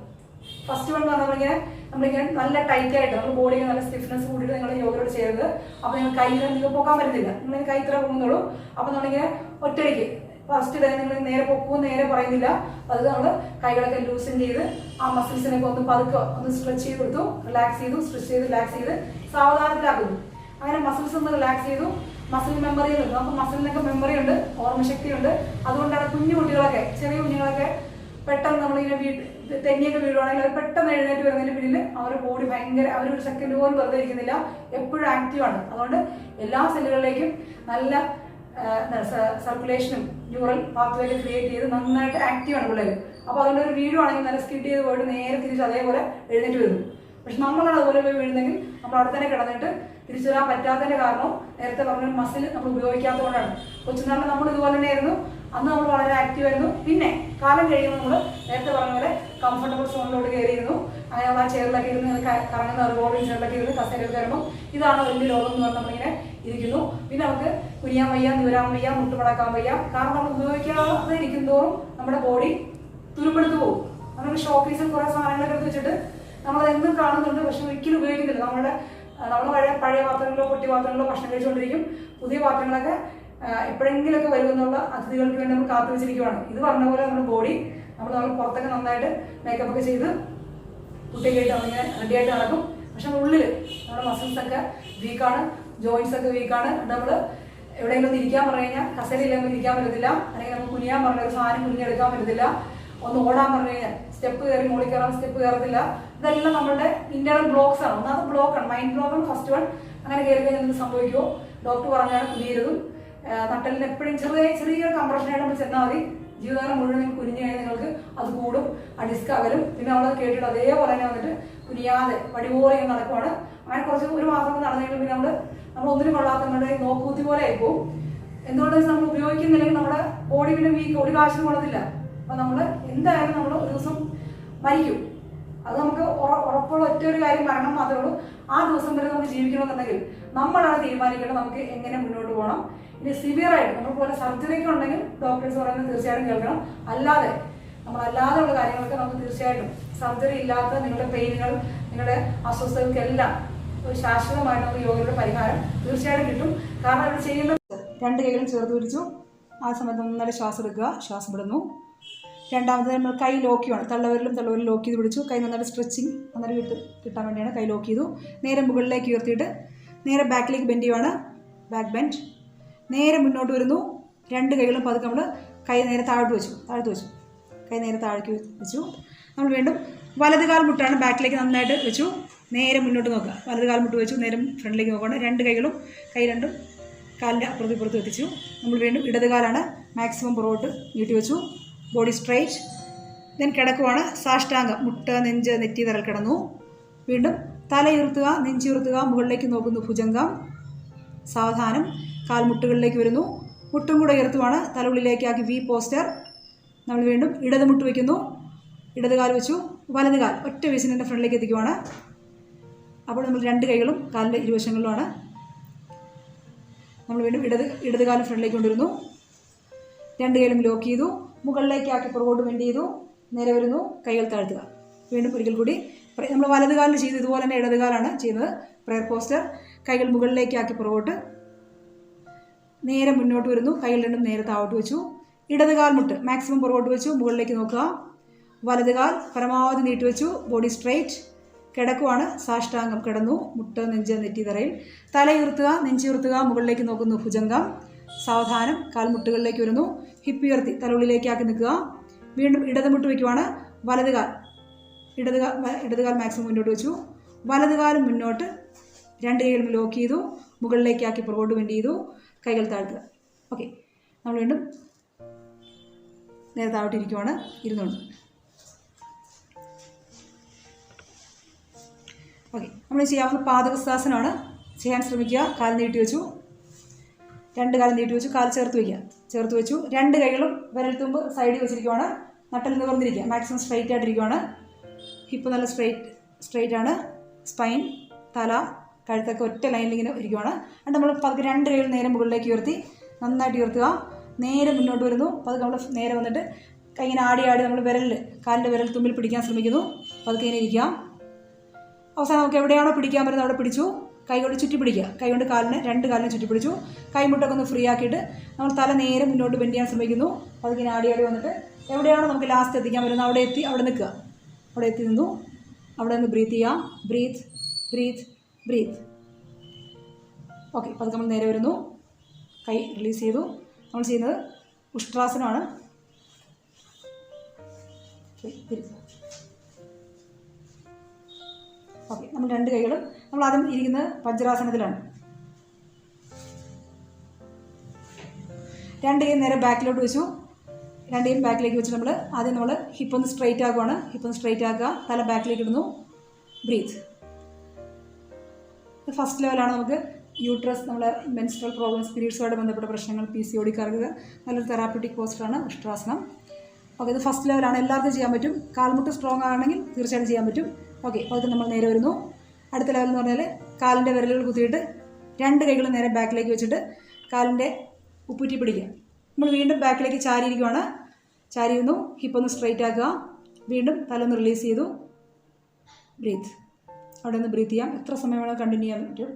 ഫസ്റ്റ് വൺ എന്ന് പറഞ്ഞാൽ നമ്മളിങ്ങനെ നല്ല ടൈറ്റായിട്ട് നമ്മൾ ബോഡിക്ക് നല്ല സ്റ്റിഫ്നെസ് കൂടിയിട്ട് നിങ്ങൾ യോഗയോട് ചെയ്യരുത്. അപ്പോൾ നിങ്ങൾ കൈ നിങ്ങൾക്ക് പോകാൻ പറ്റുന്നില്ല, നിങ്ങൾ കൈ ഇത്ര പോകുന്നുള്ളൂ. അപ്പോൾ നമ്മളിങ്ങനെ ഒറ്റയ്ക്ക് ഫസ്റ്റ് ഡേ നിങ്ങൾ നേരെ പൊക്കും നേരെ പറയുന്നില്ല. അത് നമ്മൾ കൈകളൊക്കെ ലൂസൻ ചെയ്ത് ആ മസിൽസിനൊക്കെ ഒന്ന് പതുക്കെ ഒന്ന് സ്ട്രെച്ച് ചെയ്ത് കൊടുത്തു, റിലാക്സ് ചെയ്തു, സ്ട്രെച്ച് ചെയ്ത് റിലാക്സ് ചെയ്ത് സാവധാനത്തിലാക്കുന്നു. അങ്ങനെ മസിൽസ് ഒന്ന് റിലാക്സ് ചെയ്തു. മസിൽ മെമ്മറി ഉണ്ട്, നമുക്ക് മസിലിനൊക്കെ മെമ്മറി ഉണ്ട്, ഓർമ്മശക്തി ഉണ്ട്. അതുകൊണ്ടാണ് കുഞ്ഞു കുട്ടികളൊക്കെ ചെറിയ കുഞ്ഞുങ്ങളൊക്കെ പെട്ടെന്ന് നമ്മളിങ്ങനെ തെന്നിയൊക്കെ വീഴുവാണെങ്കിൽ അവർ പെട്ടെന്ന് എഴുന്നേറ്റ് വരുന്നതിന് പിന്നിൽ അവരുടെ ബോഡി ഭയങ്കര, അവരൊരു സെക്കൻഡ് പോലും വെറുതെ ഇരിക്കുന്നില്ല, എപ്പോഴും ആക്റ്റീവാണ്. അതുകൊണ്ട് എല്ലാ സെല്ലുകളിലേക്കും നല്ല സർക്കുലേഷനും ന്യൂറൽ പാത്വേയിൽ ക്രിയേറ്റ് ചെയ്ത് നന്നായിട്ട് ആക്റ്റീവാണ് പിള്ളേർ. അപ്പോൾ അതുകൊണ്ട് ഒരു വീഡിയോ ആണെങ്കിൽ നല്ല സ്കിഡ് ചെയ്ത് പോയിട്ട് നേരെ തിരിച്ച് അതേപോലെ എഴുന്നേറ്റ് വരുന്നു. പക്ഷെ നമ്മളാണ് അതുപോലെ പോയി വീഴുന്നെങ്കിൽ നമ്മൾ അവിടെ തന്നെ കിടന്നിട്ട് തിരിച്ചു വരാൻ പറ്റാത്തതിൻ്റെ കാരണം നേരത്തെ പറഞ്ഞ മസിൽ നമ്മൾ ഉപയോഗിക്കാത്തതുകൊണ്ടാണ്. കൊച്ചുനാളിൽ നമ്മൾ ഇതുപോലെ തന്നെയായിരുന്നു, അന്ന് നമ്മൾ വളരെ ആക്റ്റീവ് ആയിരുന്നു. പിന്നെ കാലം കഴിയുമ്പോൾ നമ്മൾ നേരത്തെ പറഞ്ഞ പോലെ കംഫർട്ടബിൾ സോണിലോട്ട് കയറിയിരുന്നു. അങ്ങനെ നമ്മൾ ആ ചെയറിലൊക്കെ ഇരുന്ന് കറങ്ങുന്ന റിവോൾവിംഗ് ചെയറിലൊക്കെ ഇരുന്ന് കസേരയിൽ കയറുമ്പോൾ ഇതാണ് വലിയ ലോകം എന്ന് പറഞ്ഞാൽ നമ്മളിങ്ങനെ ഇരിക്കുന്നു. പിന്നെ നമുക്ക് കുനിയാൻ വയ്യ, നിവരാൻ വയ്യ, മുട്ടുമടക്കാൻ വയ്യ. കാരണം നമ്മൾ ഉപയോഗിക്കാതെ ഇരിക്കുന്തോറും നമ്മുടെ ബോഡി തുരുമ്പെടുത്ത് പോകും. നമ്മൾ ഷോപ്പീസിൽ കുറേ സാധനങ്ങളൊക്കെ എടുത്ത് വെച്ചിട്ട് നമ്മളത് എന്തും കാണുന്നുണ്ട്, പക്ഷെ ഒരിക്കലും ഉപയോഗിക്കുന്നില്ല. നമ്മൾ പഴയ പാത്രങ്ങളിലോ പൊട്ടി പാത്രങ്ങളിലോ ഭക്ഷണം കഴിച്ചുകൊണ്ടിരിക്കും. പുതിയ പാത്രങ്ങളൊക്കെ എപ്പോഴെങ്കിലുമൊക്കെ വരുമെന്നുള്ള അതിഥികൾക്ക് വേണ്ടി നമ്മൾ കാത്തു വെച്ചിരിക്കുവാണ്. ഇത് പറഞ്ഞ പോലെ നമ്മുടെ ബോഡി നമ്മൾ പുറത്തൊക്കെ നന്നായിട്ട് മേക്കപ്പ് ഒക്കെ ചെയ്ത് കുട്ടിയൊക്കെ നമ്മളിങ്ങനെ റെഡിയായിട്ട് നടക്കും. പക്ഷെ ഉള്ളിൽ നമ്മുടെ മസിൽസൊക്കെ വീക്കാണ്, ജോയിൻസ് ഒക്കെ വീക്കാണ്. നമ്മൾ എവിടെയെങ്കിലും ഒന്ന് ഇരിക്കാൻ പറഞ്ഞു കഴിഞ്ഞാൽ കസേരയില്ലെങ്കിൽ ഇരിക്കാൻ പറ്റത്തില്ല, അല്ലെങ്കിൽ നമുക്ക് കുനിയാൻ പറഞ്ഞ ഒരു സാധനം കുനിഞ്ഞെടുക്കാൻ പറ്റത്തില്ല. ഒന്ന് ഓടാൻ പറഞ്ഞു കഴിഞ്ഞാൽ സ്റ്റെപ്പ് കയറി മുകളിൽ കയറാൻ സ്റ്റെപ്പ് കയറത്തില്ല. ഇതെല്ലാം നമ്മുടെ ഇന്റേണൽ ബ്ലോക്സ് ആണ്. ഒന്നാമത് ബ്ലോക്കാണ്, മൈൻഡ് ബ്ലോക്കാണ് ഫസ്റ്റ് വൺ. അങ്ങനെ കയറി കഴിഞ്ഞാൽ എന്ത് സംഭവിക്കുമോ? ഡോക്ടർ പറഞ്ഞാണ് കുനിയരുതും. നട്ടലിന് എപ്പോഴും ചെറിയൊരു കംപ്രഷനായിട്ട് നമ്മൾ ചെന്നാൽ മതി. ജീവിതകാലം മുഴുവൻ നിങ്ങൾ കുനിഞ്ഞു കഴിഞ്ഞാൽ നിങ്ങൾക്ക് അത് കൂടും, ആ ഡിസ്ക് അകലും. പിന്നെ നമ്മളത് കേട്ടിട്ട് അതേപോലെ തന്നെ വന്നിട്ട് കുനിയാതെ വടിപോലെ ഇങ്ങനെ നടക്കുവാണ്. അങ്ങനെ കുറച്ച് ഒരു മാസം നടന്നു കഴിഞ്ഞാൽ പിന്നെ നമ്മൾ ഒന്നിനും കൊള്ളാത്ത നമ്മുടെ നോക്കൂത്തി പോലെ ആയിപ്പോവും. എന്തുകൊണ്ടെന്ന് വെച്ചാൽ നമ്മൾ ഉപയോഗിക്കുന്നില്ലെങ്കിൽ നമ്മുടെ ബോഡി പിന്നെ വീക്ക്, ഒരു കാശിനും കൊള്ളത്തില്ല. അപ്പം നമ്മൾ എന്തായാലും നമ്മൾ ഒരു ദിവസം മരിക്കും. അത് നമുക്ക് ഉറപ്പുള്ള ഒറ്റ ഒരു കാര്യം, മരണം മാത്രമേ ഉള്ളൂ. ആ ദിവസം വരെ നമുക്ക് ജീവിക്കണമെന്നുണ്ടെങ്കിൽ നമ്മളാണ് തീരുമാനിക്കേണ്ടത് നമുക്ക് എങ്ങനെ മുന്നോട്ട് പോകണം. ഇനി സിവിയറായിട്ട് നമ്മൾ പോലെ സർജറിയൊക്കെ ഉണ്ടെങ്കിൽ ഡോക്ടേഴ്സ് പറയുന്നത് തീർച്ചയായിട്ടും കേൾക്കണം. അല്ലാതെ നമ്മളല്ലാതെയുള്ള കാര്യങ്ങളൊക്കെ നമുക്ക് തീർച്ചയായിട്ടും സർജറി ഇല്ലാത്ത നിങ്ങളുടെ പെയിനുകൾ, നിങ്ങളുടെ അസ്വസ്ഥതകൾക്കെല്ലാം ഒരു ശാശ്വതമായിട്ട് നമുക്ക് യോഗയുടെ പരിഹാരം തീർച്ചയായിട്ടും കിട്ടും. കാരണം ഇവിടെ ചെയ്യുന്ന രണ്ട് കൈകളും ചേർത്ത് പിടിച്ചു. ആ സമയത്ത് നന്നായിട്ട് ശ്വാസം എടുക്കുക, ശ്വാസം വിടുന്നു. രണ്ടാമത് നമ്മൾ കൈ ലോക്ക് ചെയ്യണം. തള്ളവരിലും ലോക്ക് ചെയ്ത് പിടിച്ചു. കൈ നന്നായിട്ട് സ്ട്രെച്ചിങ് നന്നായിട്ട് കിട്ടാൻ വേണ്ടിയാണ് കൈ ലോക്ക് ചെയ്തു. നേരെ മുകളിലേക്ക് ഉയർത്തിയിട്ട് നേരെ ബാക്കിലേക്ക് ബെൻഡ് ചെയ്യുവാണ്, ബാക്ക് ബെൻഡ്. നേരെ മുന്നോട്ട് വരുന്നു. രണ്ട് കൈകളും പതുക്കെ നമ്മൾ കൈ നേരെ താഴോട്ട് വെച്ചു. കൈ നേരെ താഴേക്ക് വെച്ചു. നമ്മൾ വീണ്ടും വലത് കാൽ മുട്ടാണ് ബാക്കിലേക്ക് നന്നായിട്ട് വെച്ചു. നേരെ മുന്നോട്ട് നോക്കുക. വലത് കാൽ മുട്ട് വെച്ചു, നേരെ ഫ്രണ്ടിലേക്ക് നോക്കുകയാണ്. രണ്ട് കൈകളും കൈ രണ്ടും കാലിൻ്റെ അപ്പുറത്ത് എത്തിച്ചു. നമ്മൾ വീണ്ടും ഇടത് കാലാണ് മാക്സിമം പുറകോട്ട് നീട്ടി വെച്ചു. Body straight. ദെൻ കിടക്കുവാണ് സാഷ്ടാംഗം, മുട്ട്, നെഞ്ച്, നെറ്റി, തറൽ കിടന്നു. വീണ്ടും തലയുയർത്തുക, നെഞ്ചുയർത്തുക, മുകളിലേക്ക് നോക്കുന്നു ഭുജംഗം. സാവധാനം കാൽമുട്ടുകളിലേക്ക് വരുന്നു. മുട്ടും കൂടെ ഉയർത്തുവാണ്, തലയുള്ളിലേക്കാക്കി വി പോസ്റ്റർ. നമ്മൾ വീണ്ടും ഇടത് മുട്ട് വയ്ക്കുന്നു, ഇടത് കാൽ വെച്ചു. വലത് കാൽ ഒറ്റ വീസിനെ ഫ്രണ്ടിലേക്ക് എത്തിക്കുവാണ്. അപ്പോൾ നമ്മൾ രണ്ട് കൈകളും കാലിൻ്റെ ഇരുവശങ്ങളിലുമാണ്. നമ്മൾ വീണ്ടും ഇടത് കാലം ഫ്രണ്ടിലേക്ക് കൊണ്ടുവരുന്നു. രണ്ട് കൈകളും ലോക്ക് ചെയ്തു. മുകളിലേക്കാക്കി പുറകോട്ട് ബെൻഡ് ചെയ്തു. നേരെ വരുന്നു, കൈകൾ താഴ്ത്തുക. വീണ്ടും ഒരിക്കൽ കൂടി നമ്മൾ വലത് കാലിൽ ചെയ്തു ഇതുപോലെ തന്നെ ഇടത് കാലാണ് ചെയ്യുന്നത്. Prayer posture. കൈകൾ മുകളിലേക്കാക്കി പുറകോട്ട്, നേരെ മുന്നോട്ട് വരുന്നു. കൈകൾ രണ്ടും നേരെ താഴോട്ട് വെച്ചു. ഇടത് കാൽ മുട്ട് മാക്സിമം പുറകോട്ട് വെച്ചു, മുകളിലേക്ക് നോക്കുക. വലത് കാൽ പരമാവധി നീട്ടി വെച്ചു. Body straight. കിടക്കുവാണ്, സാഷ്ടാംഗം കിടന്നു. മുട്ട്, നെഞ്ച്, നെറ്റി, തറയിൽ. തലയുയർത്തുക, നെഞ്ചുയർത്തുക, മുകളിലേക്ക് നോക്കുന്നു ഭുജംഗം. സാവധാനം കാൽമുട്ടുകളിലേക്ക് വരുന്നു. ഹിപ്പ് ഉയർത്തി തലയുള്ളിലേക്കാക്കി നിൽക്കുക. വീണ്ടും ഇടത് മുട്ട് വയ്ക്കുവാണ്. ഇടത് കാൽ മാക്സിമം മുന്നോട്ട് വെച്ചു. വലത് കാലം മുന്നോട്ട്, രണ്ട് കൈകളും ലോക്ക് ചെയ്തു. മുകളിലേക്കാക്കി പുറകോട്ട് ബെൻഡ് ചെയ്തു. കൈകൾ താഴ്ത്തുക. ഓക്കെ, നമ്മൾ വീണ്ടും നേരെ താഴോട്ടിരിക്കുവാണ്, ഇരുന്നുകൊണ്ട്. ഓക്കെ, നമ്മൾ ചെയ്യാവുന്ന പാദഹസ്താസനമാണ്. ചെയ്യാൻ ശ്രമിക്കുക. കാൽ നീട്ടി വെച്ചു, രണ്ട് കാലം നീട്ടി വെച്ചു. കാൽ ചേർത്ത് വെച്ചു. രണ്ട് കൈകളും വിരൽത്തുമ്പ് സൈഡിൽ വെച്ചിരിക്കുവാണ്. നട്ടൽ നിവർന്നിരിക്കുക, മാക്സിമം സ്ട്രൈറ്റ് ആയിട്ടിരിക്കുവാണ്. ഹിപ്പ് നല്ല സ്ട്രൈറ്റ് ആണ്. സ്പൈൻ, തല, കഴുത്തൊക്കെ ഒറ്റ ലൈനിൽ ഇങ്ങനെ ഇരിക്കുവാണ്. എന്നിട്ട് നമ്മൾ പതുക്കെ രണ്ട് കൈകൾ നേരെ മുകളിലേക്ക് ഉയർത്തി നന്നായിട്ട് ഉയർത്തുക. നേരെ മുന്നോട്ട് വരുന്നു. പതുക്കെ നമ്മൾ നേരെ വന്നിട്ട് കൈ ഇങ്ങനെ ആടി നമ്മൾ കാലിൻ്റെ വിരൽ തുമ്പിൽ പിടിക്കാൻ ശ്രമിക്കുന്നു. പതുക്കെ ഇങ്ങനെ ഇരിക്കുക. അവസാനം നമുക്ക് എവിടെയാണോ പിടിക്കാൻ പറ്റുന്നത് അവിടെ പിടിച്ചു. കൈ കൊണ്ട് ചുറ്റി പിടിക്കുക. കൈ കൊണ്ട് രണ്ട് കാലിനെ ചുറ്റി പിടിച്ചു. കൈമുട്ടൊക്കെ ഒന്ന് ഫ്രീ ആക്കിയിട്ട് നമ്മൾ തല നേരെ മുന്നോട്ട് ബെൻഡ് ചെയ്യാൻ ശ്രമിക്കുന്നു. അതിങ്ങനെ ആടി വന്നിട്ട് എവിടെയാണോ നമുക്ക് ലാസ്റ്റ് എത്തിക്കാൻ പറ്റുന്നത് അവിടെ എത്തി അവിടെ നിൽക്കുക. അവിടെ എത്തി നിന്നു. അവിടെ നിന്ന് ബ്രീത്ത് ചെയ്യാം. Breath breath breath. ഓക്കെ. അപ്പോൾ അത് നമ്മൾ നേരെ വരുന്നു. കൈ റിലീസ് ചെയ്തു. നമ്മൾ ചെയ്യുന്നത് ഉഷ്ട്രാസനമാണ്. ഓക്കെ. നമ്മൾ രണ്ട് കൈകളും നമ്മൾ ആദ്യം ഇരിക്കുന്നത് വജ്രാസനത്തിലാണ്. രണ്ട് കൈ നേരെ ബാക്കിലോട്ട് വെച്ചു. രണ്ട് കൈയും ബാക്കിലേക്ക് വെച്ച് ആദ്യം നമ്മൾ ഹിപ്പൊന്ന് സ്ട്രെയിറ്റ് ആക്കുവാണ്. ഹിപ്പൊന്ന് സ്ട്രെയിറ്റ് ആക്കുക. തല ബാക്കിലേക്ക് ഇടുന്നു. ബ്രീത്ത്. ഫസ്റ്റ് ലെവലാണ് നമുക്ക് യൂട്രസ്, നമ്മളെ മെൻസ്ട്രൽ പ്രോബ്ലംസ്, പീരീഡ്സുമായിട്ട് ബന്ധപ്പെട്ട പ്രശ്നങ്ങൾ, PCOD കറക്കുക നല്ലൊരു തെറാപ്യൂട്ടിക് പോസ്റ്ററാണ് ഉഷ്ട്രാസനം. ഓക്കെ. ഇത് ഫസ്റ്റ് ലെവലാണ്. എല്ലാവർക്കും ചെയ്യാൻ പറ്റും. കാൽമുട്ട് സ്ട്രോങ് ആണെങ്കിൽ തീർച്ചയായിട്ടും ചെയ്യാൻ പറ്റും. ഓക്കെ. അപ്പോൾ അത് നമ്മൾ നേരെ വരുന്നു. അടുത്ത ലെവൽ എന്ന് പറഞ്ഞാൽ കാലിൻ്റെ വിരലുകൾ കുത്തിയിട്ട് രണ്ട് കൈകളും നേരെ ബാക്കിലേക്ക് വെച്ചിട്ട് കാലിൻ്റെ ഉപ്പൂറ്റി പിടിക്കുക. നമ്മൾ വീണ്ടും ബാക്കിലേക്ക് ചാരിയിരിക്കുവാണ്. ചാരിയിരുന്നു. ഹിപ്പൊന്ന് സ്ട്രെയിറ്റ് ആക്കുക. വീണ്ടും തലൊന്ന് റിലീസ് ചെയ്തു. ബ്രീത്ത്. അവിടെ നിന്ന് ബ്രീത്ത് ചെയ്യാം. എത്ര സമയം വേണമെങ്കിൽ കണ്ടിന്യൂ ചെയ്യാൻ പറ്റും.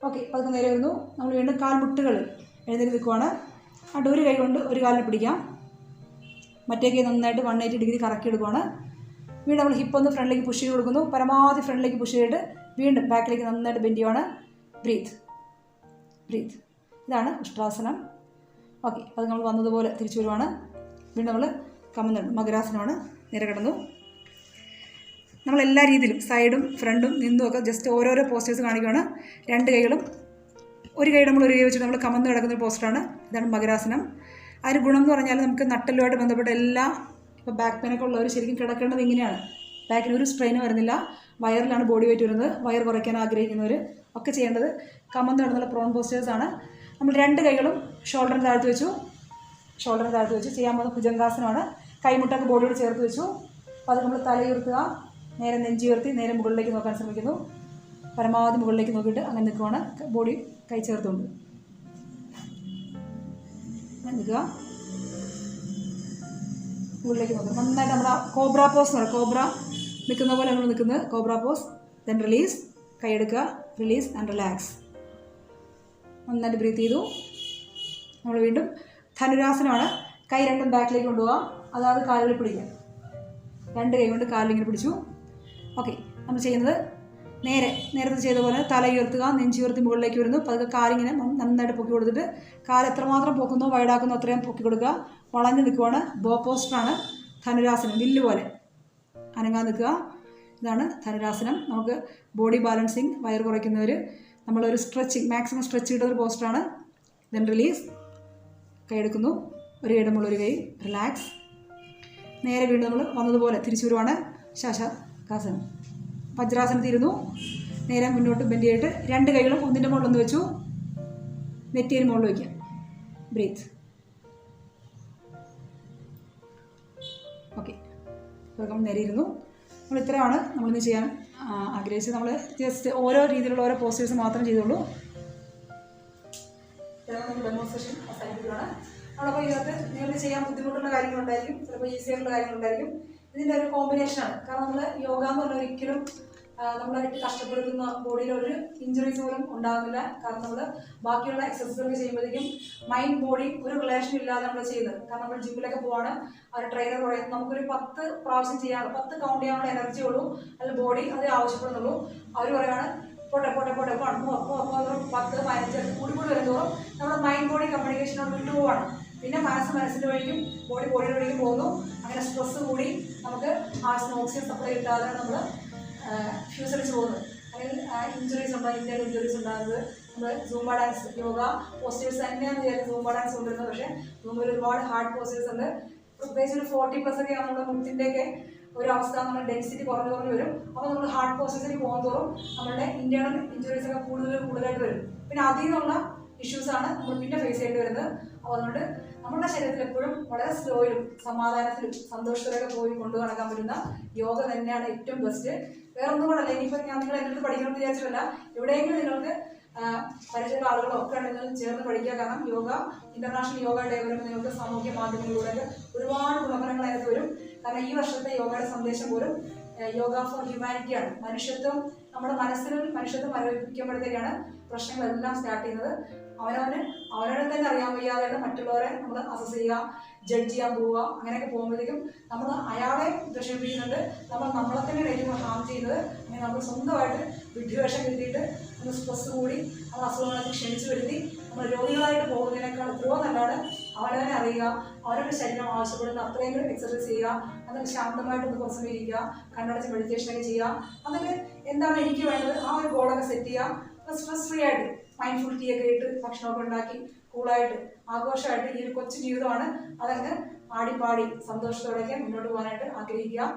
ഓക്കെ. അപ്പോൾ അത് നേരെ വരുന്നു. നമ്മൾ വീണ്ടും കാൽമുട്ടുകൾ എഴുന്നേറ്റ് നിൽക്കുവാണ്. അവിടെ ഒരു കൈ കൊണ്ട് ഒരു കാലിനെ പിടിക്കാം. മറ്റേ കൈ നന്നായിട്ട് 180 ഡിഗ്രി കറക്കി എടുക്കുവാണ്. വീണ്ടും നമ്മൾ ഹിപ്പൊന്ന് ഫ്രണ്ടിലേക്ക് പുഷ് ചെയ്ത് കൊടുക്കുന്നു. പരമാവധി ഫ്രണ്ടിലേക്ക് പുഷ് ചെയ്തിട്ട് വീണ്ടും ബാക്കിലേക്ക് നന്നായിട്ട് ബെൻഡ് ചെയ്യുവാണ്. Breath breath. ഇതാണ് ഉഷ്ട്രാസനം. ഓക്കെ. അത് നമ്മൾ വന്നതുപോലെ തിരിച്ചു വരുവാണ്. വീണ്ടും നമ്മൾ കമന്നുണ്ട്. മകരാസനമാണ്. നേരെ കിടന്നു. നമ്മളെല്ലാ രീതിയിലും സൈഡും ഫ്രണ്ടും നിന്നും ഒക്കെ ജസ്റ്റ് ഓരോരോ പോസ്റ്റേഴ്സ് കാണിക്കുകയാണ്. രണ്ട് കൈകളും ഒരു കൈ നമ്മൾ ഒരു കൈ വെച്ചിട്ട് നമ്മൾ കമന്ന് കിടക്കുന്നൊരു പോസ്റ്ററാണ്. ഇതാണ് മകരാസനം. അതിന് ഗുണം എന്ന് പറഞ്ഞാൽ നമുക്ക് നട്ടലുമായിട്ട് ബന്ധപ്പെട്ട എല്ലാ, ഇപ്പോൾ ബാക്ക് പെയിനൊക്കെ ഉള്ളവർ ശരിക്കും കിടക്കേണ്ടത് ഇങ്ങനെയാണ്. ബാക്കിന് ഒരു സ്ട്രെയിൻ വരുന്നില്ല. വയറിലാണ് ബോഡി വെയിറ്റ് വരുന്നത്. വയർ കുറയ്ക്കാൻ ആഗ്രഹിക്കുന്നവർ ഒക്കെ ചെയ്യേണ്ടത് കമന്ന് കിടന്നുള്ള പ്രോൺ പോസ്റ്റേഴ്സാണ്. നമ്മൾ രണ്ട് കൈകളും ഷോൾഡറിന് താഴ്ത്തി വെച്ചു. ചെയ്യാൻ പോകുന്ന ഭുജംഗാസനമാണ്. കൈമുട്ടൊക്കെ ബോഡിയോട് ചേർത്ത് വെച്ചു. അപ്പോൾ അത് നമ്മൾ തലയുയർത്തുക. നേരെ നെഞ്ചുയർത്തി നേരെ മുകളിലേക്ക് നോക്കാൻ ശ്രമിക്കുന്നു. പരമാവധി മുകളിലേക്ക് നോക്കിയിട്ട് അങ്ങനെ നിൽക്കുവാണ്. ബോഡി കൈ ചേർത്തുകൊണ്ട് നിൽക്കുക. മുകളിലേക്ക് നോക്കുക. നന്നായിട്ട് നമ്മൾ കോബ്ര പോസ് എന്ന് പറയും. കോബ്ര നിൽക്കുന്ന പോലെ നമ്മൾ നിൽക്കുന്നത് കോബ്ര പോസ്. Then release. കൈ എടുക്കുക. Release and relax. നന്നായിട്ട് ബ്രീത്ത് ചെയ്തു. നമ്മൾ വീണ്ടും ധനുരാസനമാണ്. കൈ രണ്ടും ബാക്കിലേക്ക് കൊണ്ടുപോകാം. അതായത് കാലുകളിൽ പിടിക്കുക. രണ്ട് കൈ കൊണ്ട് കാലിലിങ്ങനെ പിടിച്ചു. ഓക്കെ. നമ്മൾ ചെയ്യുന്നത് നേരത്തെ ചെയ്ത പോലെ തല ഉയർത്തുക. നെഞ്ചുയർത്തി മുകളിലേക്ക് വരുന്നു. പതുക്കെ കാലിങ്ങനെ നന്നായിട്ട് പൊക്കി കൊടുത്തിട്ട് കാല് എത്രമാത്രം പൊക്കുന്നോ വൈഡാക്കുന്നോ അത്രയും പൊക്കി കൊടുക്കുക. വളഞ്ഞ് നിൽക്കുവാണ്. ബോ പോസ്റ്ററാണ്. ധനുരാസനം. വില്ല് പോലെ അനങ്ങാൻ നിൽക്കുക. ഇതാണ് ധനുരാസനം. നമുക്ക് ബോഡി ബാലൻസിങ്, വയർ കുറയ്ക്കുന്നവർ നമ്മളൊരു സ്ട്രെച്ചിങ്, മാക്സിമം സ്ട്രെച്ച് കിട്ടുന്നൊരു പോസ്റ്ററാണ്. Then release. കൈ എടുക്കുന്നു. ഒരു കൈയുടെ മുകളിൽ ഒരു കൈ. റിലാക്സ്. നേരെ വീണ്ടും നമ്മൾ വന്നതുപോലെ തിരിച്ചു വരുവാണ്. ശാശാകാസനം. വജ്രാസനത്തിരുന്നു. നേരെ മുന്നോട്ട് ബെൻഡ് ചെയ്തിട്ട് രണ്ട് കൈകളും ഒന്നിൻ്റെ മുകളിലൊന്ന് വെച്ചു. നെറ്റിയിൽ മുകളിൽ വയ്ക്കുക. ബ്രീത്ത്. ഓക്കെ. നമ്മൾ നേരെ ഇരുന്നു. നമ്മൾ ഇത്രയാണ് നമ്മളിന്ന് ചെയ്യാൻ ആഗ്രഹിച്ചത്. നമ്മൾ ജസ്റ്റ് ഓരോ രീതിയിലുള്ള ഓരോ പോസ്റ്റേഴ്സ് മാത്രം ചെയ്തോളൂ. നമ്മൾ ഡെമോൺസ്ട്രേഷൻ അവസാനിപ്പിക്കുകയാണ്. നമ്മളപ്പോൾ ഇതിനകത്ത് നിങ്ങൾക്ക് ചെയ്യാൻ ബുദ്ധിമുട്ടുള്ള കാര്യങ്ങളുണ്ടായിരിക്കും, ചിലപ്പോൾ ഈസി ആയിട്ടുള്ള കാര്യങ്ങളുണ്ടായിരിക്കും. ഇതിൻ്റെ ഒരു കോമ്പിനേഷനാണ്. കാരണം നമ്മൾ യോഗ എന്ന് പറഞ്ഞാൽ ഒരിക്കലും നമ്മളായിട്ട് കഷ്ടപ്പെടുത്തുന്ന ബോഡിയിൽ ഒരു ഇഞ്ചുറീസ് പോലും ഉണ്ടാകുന്നില്ല. കാരണം നമ്മൾ ബാക്കിയുള്ള എക്സസൈസുകൾ ചെയ്യുമ്പോഴേക്കും മൈൻഡ് ബോഡി ഒരു റിലേഷൻ ഇല്ലാതെ നമ്മൾ ചെയ്യുന്നത്. കാരണം നമ്മൾ ജിമ്മിലൊക്കെ പോവാണ്, അവർ ട്രെയിനർ പറയുന്നത് നമുക്കൊരു 10 പ്രാവശ്യം ചെയ്യാനുള്ള 10 കൗണ്ട് ചെയ്യാനുള്ള എനർജി ഉള്ളൂ, അല്ല ബോഡി അത് ആവശ്യപ്പെടുന്നുള്ളൂ. അവർ പറയുകയാണ് പോട്ടെ 10 15 കൂടി വരുന്നതോറും നമ്മുടെ മൈൻഡ് ബോഡി കമ്മ്യൂണിക്കേഷനോട് വിട്ടുപോവാണ്. പിന്നെ മനസ്സിൻ്റെ വഴിക്കും ബോഡിയുടെ വഴിക്കും പോകുന്നു. അങ്ങനെ സ്ട്രെസ് കൂടി നമുക്ക് ആവശ്യത്തിന് ഓക്സിജൻ സപ്ലൈ കിട്ടാതെ നമ്മൾ ഫ്യൂസ് അടിച്ച് പോകുന്നത്. അല്ലെങ്കിൽ ഇഞ്ചുറീസ് ഉണ്ടാകും, ഇന്ത്യയിൽ ഇഞ്ചുറീസ് ഉണ്ടാകുന്നത്. നമ്മൾ സൂംബ ഡാൻസ്, യോഗ പോസ്റ്റേഴ്സ് തന്നെയാണ് വിചാരിച്ച് സൂംബ ഡാൻസ് കൊണ്ടുവരുന്നത്. പക്ഷേ സൂംബയിൽ ഒരുപാട് ഹാർഡ് പോസ്റ്റേഴ്സ് ഉണ്ട്. പ്രത്യേകിച്ച് ഒരു 40+ ഒക്കെ നമ്മുടെ മുട്ടിൻ്റെയൊക്കെ ഒരു അവസ്ഥ, നമ്മുടെ ഡെൻസിറ്റി കുറഞ്ഞു വരും. അപ്പോൾ നമ്മൾ ഹാർഡ് പോസ്റ്റേഴ്സിലേക്ക് പോകുന്നതോറും നമ്മുടെ ഇന്റേണൽ ഇഞ്ചുറീസ് ഒക്കെ കൂടുതലായിട്ട് വരും. പിന്നെ അതിൽ നിന്നുള്ള ഇഷ്യൂസാണ് നമ്മൾ പിന്നെ ഫേസ് ചെയ്യേണ്ടി വരുന്നത്. അപ്പോൾ അതുകൊണ്ട് നമ്മുടെ ശരീരത്തിൽ എപ്പോഴും വളരെ സ്ലോയിലും സമാധാനത്തിലും സന്തോഷത്തിലൊക്കെ പോയി കൊണ്ടു നടക്കാൻ പറ്റുന്ന യോഗ തന്നെയാണ് ഏറ്റവും ബെസ്റ്റ്. വേറെ ഒന്നും കൂടല്ല. ഇനിയിപ്പോൾ ഞാൻ നിങ്ങൾ എൻ്റെ അടുത്ത് പഠിക്കണമെന്ന് വിചാരിച്ചിട്ടല്ല, എവിടെയെങ്കിലും നിങ്ങൾക്ക് പരിചയമുള്ള ആളുകളോ ഒക്കെ നിങ്ങൾ ചേർന്ന് പഠിക്കുക. കാരണം യോഗ, ഇന്റർനാഷണൽ യോഗ ഡേ വരുമ്പോൾ നിങ്ങൾക്ക് സാമൂഹ്യ മാധ്യമങ്ങളിലൂടെ ഒരുപാട് ഗുണഫലങ്ങൾ അതിനകത്ത് വരും. കാരണം ഈ വർഷത്തെ യോഗയുടെ സന്ദേശം പോലും യോഗ ഫോർ ഹ്യൂമാനിറ്റിയാണ്. മനുഷ്യത്വം, നമ്മുടെ മനസ്സിൽ മനുഷ്യത്വം മരവിപ്പിക്കുമ്പോഴത്തേക്കാണ് പ്രശ്നങ്ങളെല്ലാം സ്റ്റാർട്ട് ചെയ്യുന്നത്. അവനവനെ തന്നെ അറിയാൻ വയ്യാതെയാണ് മറ്റുള്ളവരെ നമ്മൾ അസസ് ചെയ്യുക, ജഡ്ജ് ചെയ്യാൻ പോവുക. അങ്ങനെയൊക്കെ പോകുമ്പോഴത്തേക്കും നമ്മൾ അയാളെ വിഷമിപ്പിക്കുന്നുണ്ട്, നമ്മളെ തന്നെയാണ് ഏറ്റവും ഹാം ചെയ്യുന്നത്. അങ്ങനെ നമ്മൾ സ്വന്തമായിട്ട് വിഡ്ഢിവേഷം കിട്ടിയിട്ട് നമ്മൾ സ്ട്രെസ് കൂടി നമ്മൾ അസുഖങ്ങളൊക്കെ ക്ഷണിച്ചു വരുത്തി നമ്മൾ രോഗികളായിട്ട് പോകുന്നതിനേക്കാൾ എത്രയോ നല്ലതാണ് അവനവനെ അറിയുക, അവനവൻ്റെ ശരീരം ആവശ്യപ്പെടുന്ന അത്രയെങ്കിലും എക്സസൈസ് ചെയ്യുക, അതൊക്കെ ശാന്തമായിട്ട് ഒന്ന് കുറച്ച് ഇരിക്കുക, കണ്ണടച്ച് മെഡിറ്റേഷനൊക്കെ ചെയ്യുക. അതൊക്കെ എന്താണ് എനിക്ക് വേണ്ടത് ആ ഒരു ഗോളൊക്കെ സെറ്റ് ചെയ്യുക. സ്ട്രെസ് ഫ്രീ ആയിട്ട് മൈൻഡ്ഫുൾ ടീ ഒക്കെ ഇട്ട് ഭക്ഷണമൊക്കെ ഉണ്ടാക്കി കൂളായിട്ട് ആഘോഷമായിട്ട് ഈ ഒരു കൊച്ചു ജീവിതമാണ്, അതങ്ങ് ആടിപ്പാടി സന്തോഷത്തോടെയൊക്കെ മുന്നോട്ട് പോകാനായിട്ട് ആഗ്രഹിക്കുക.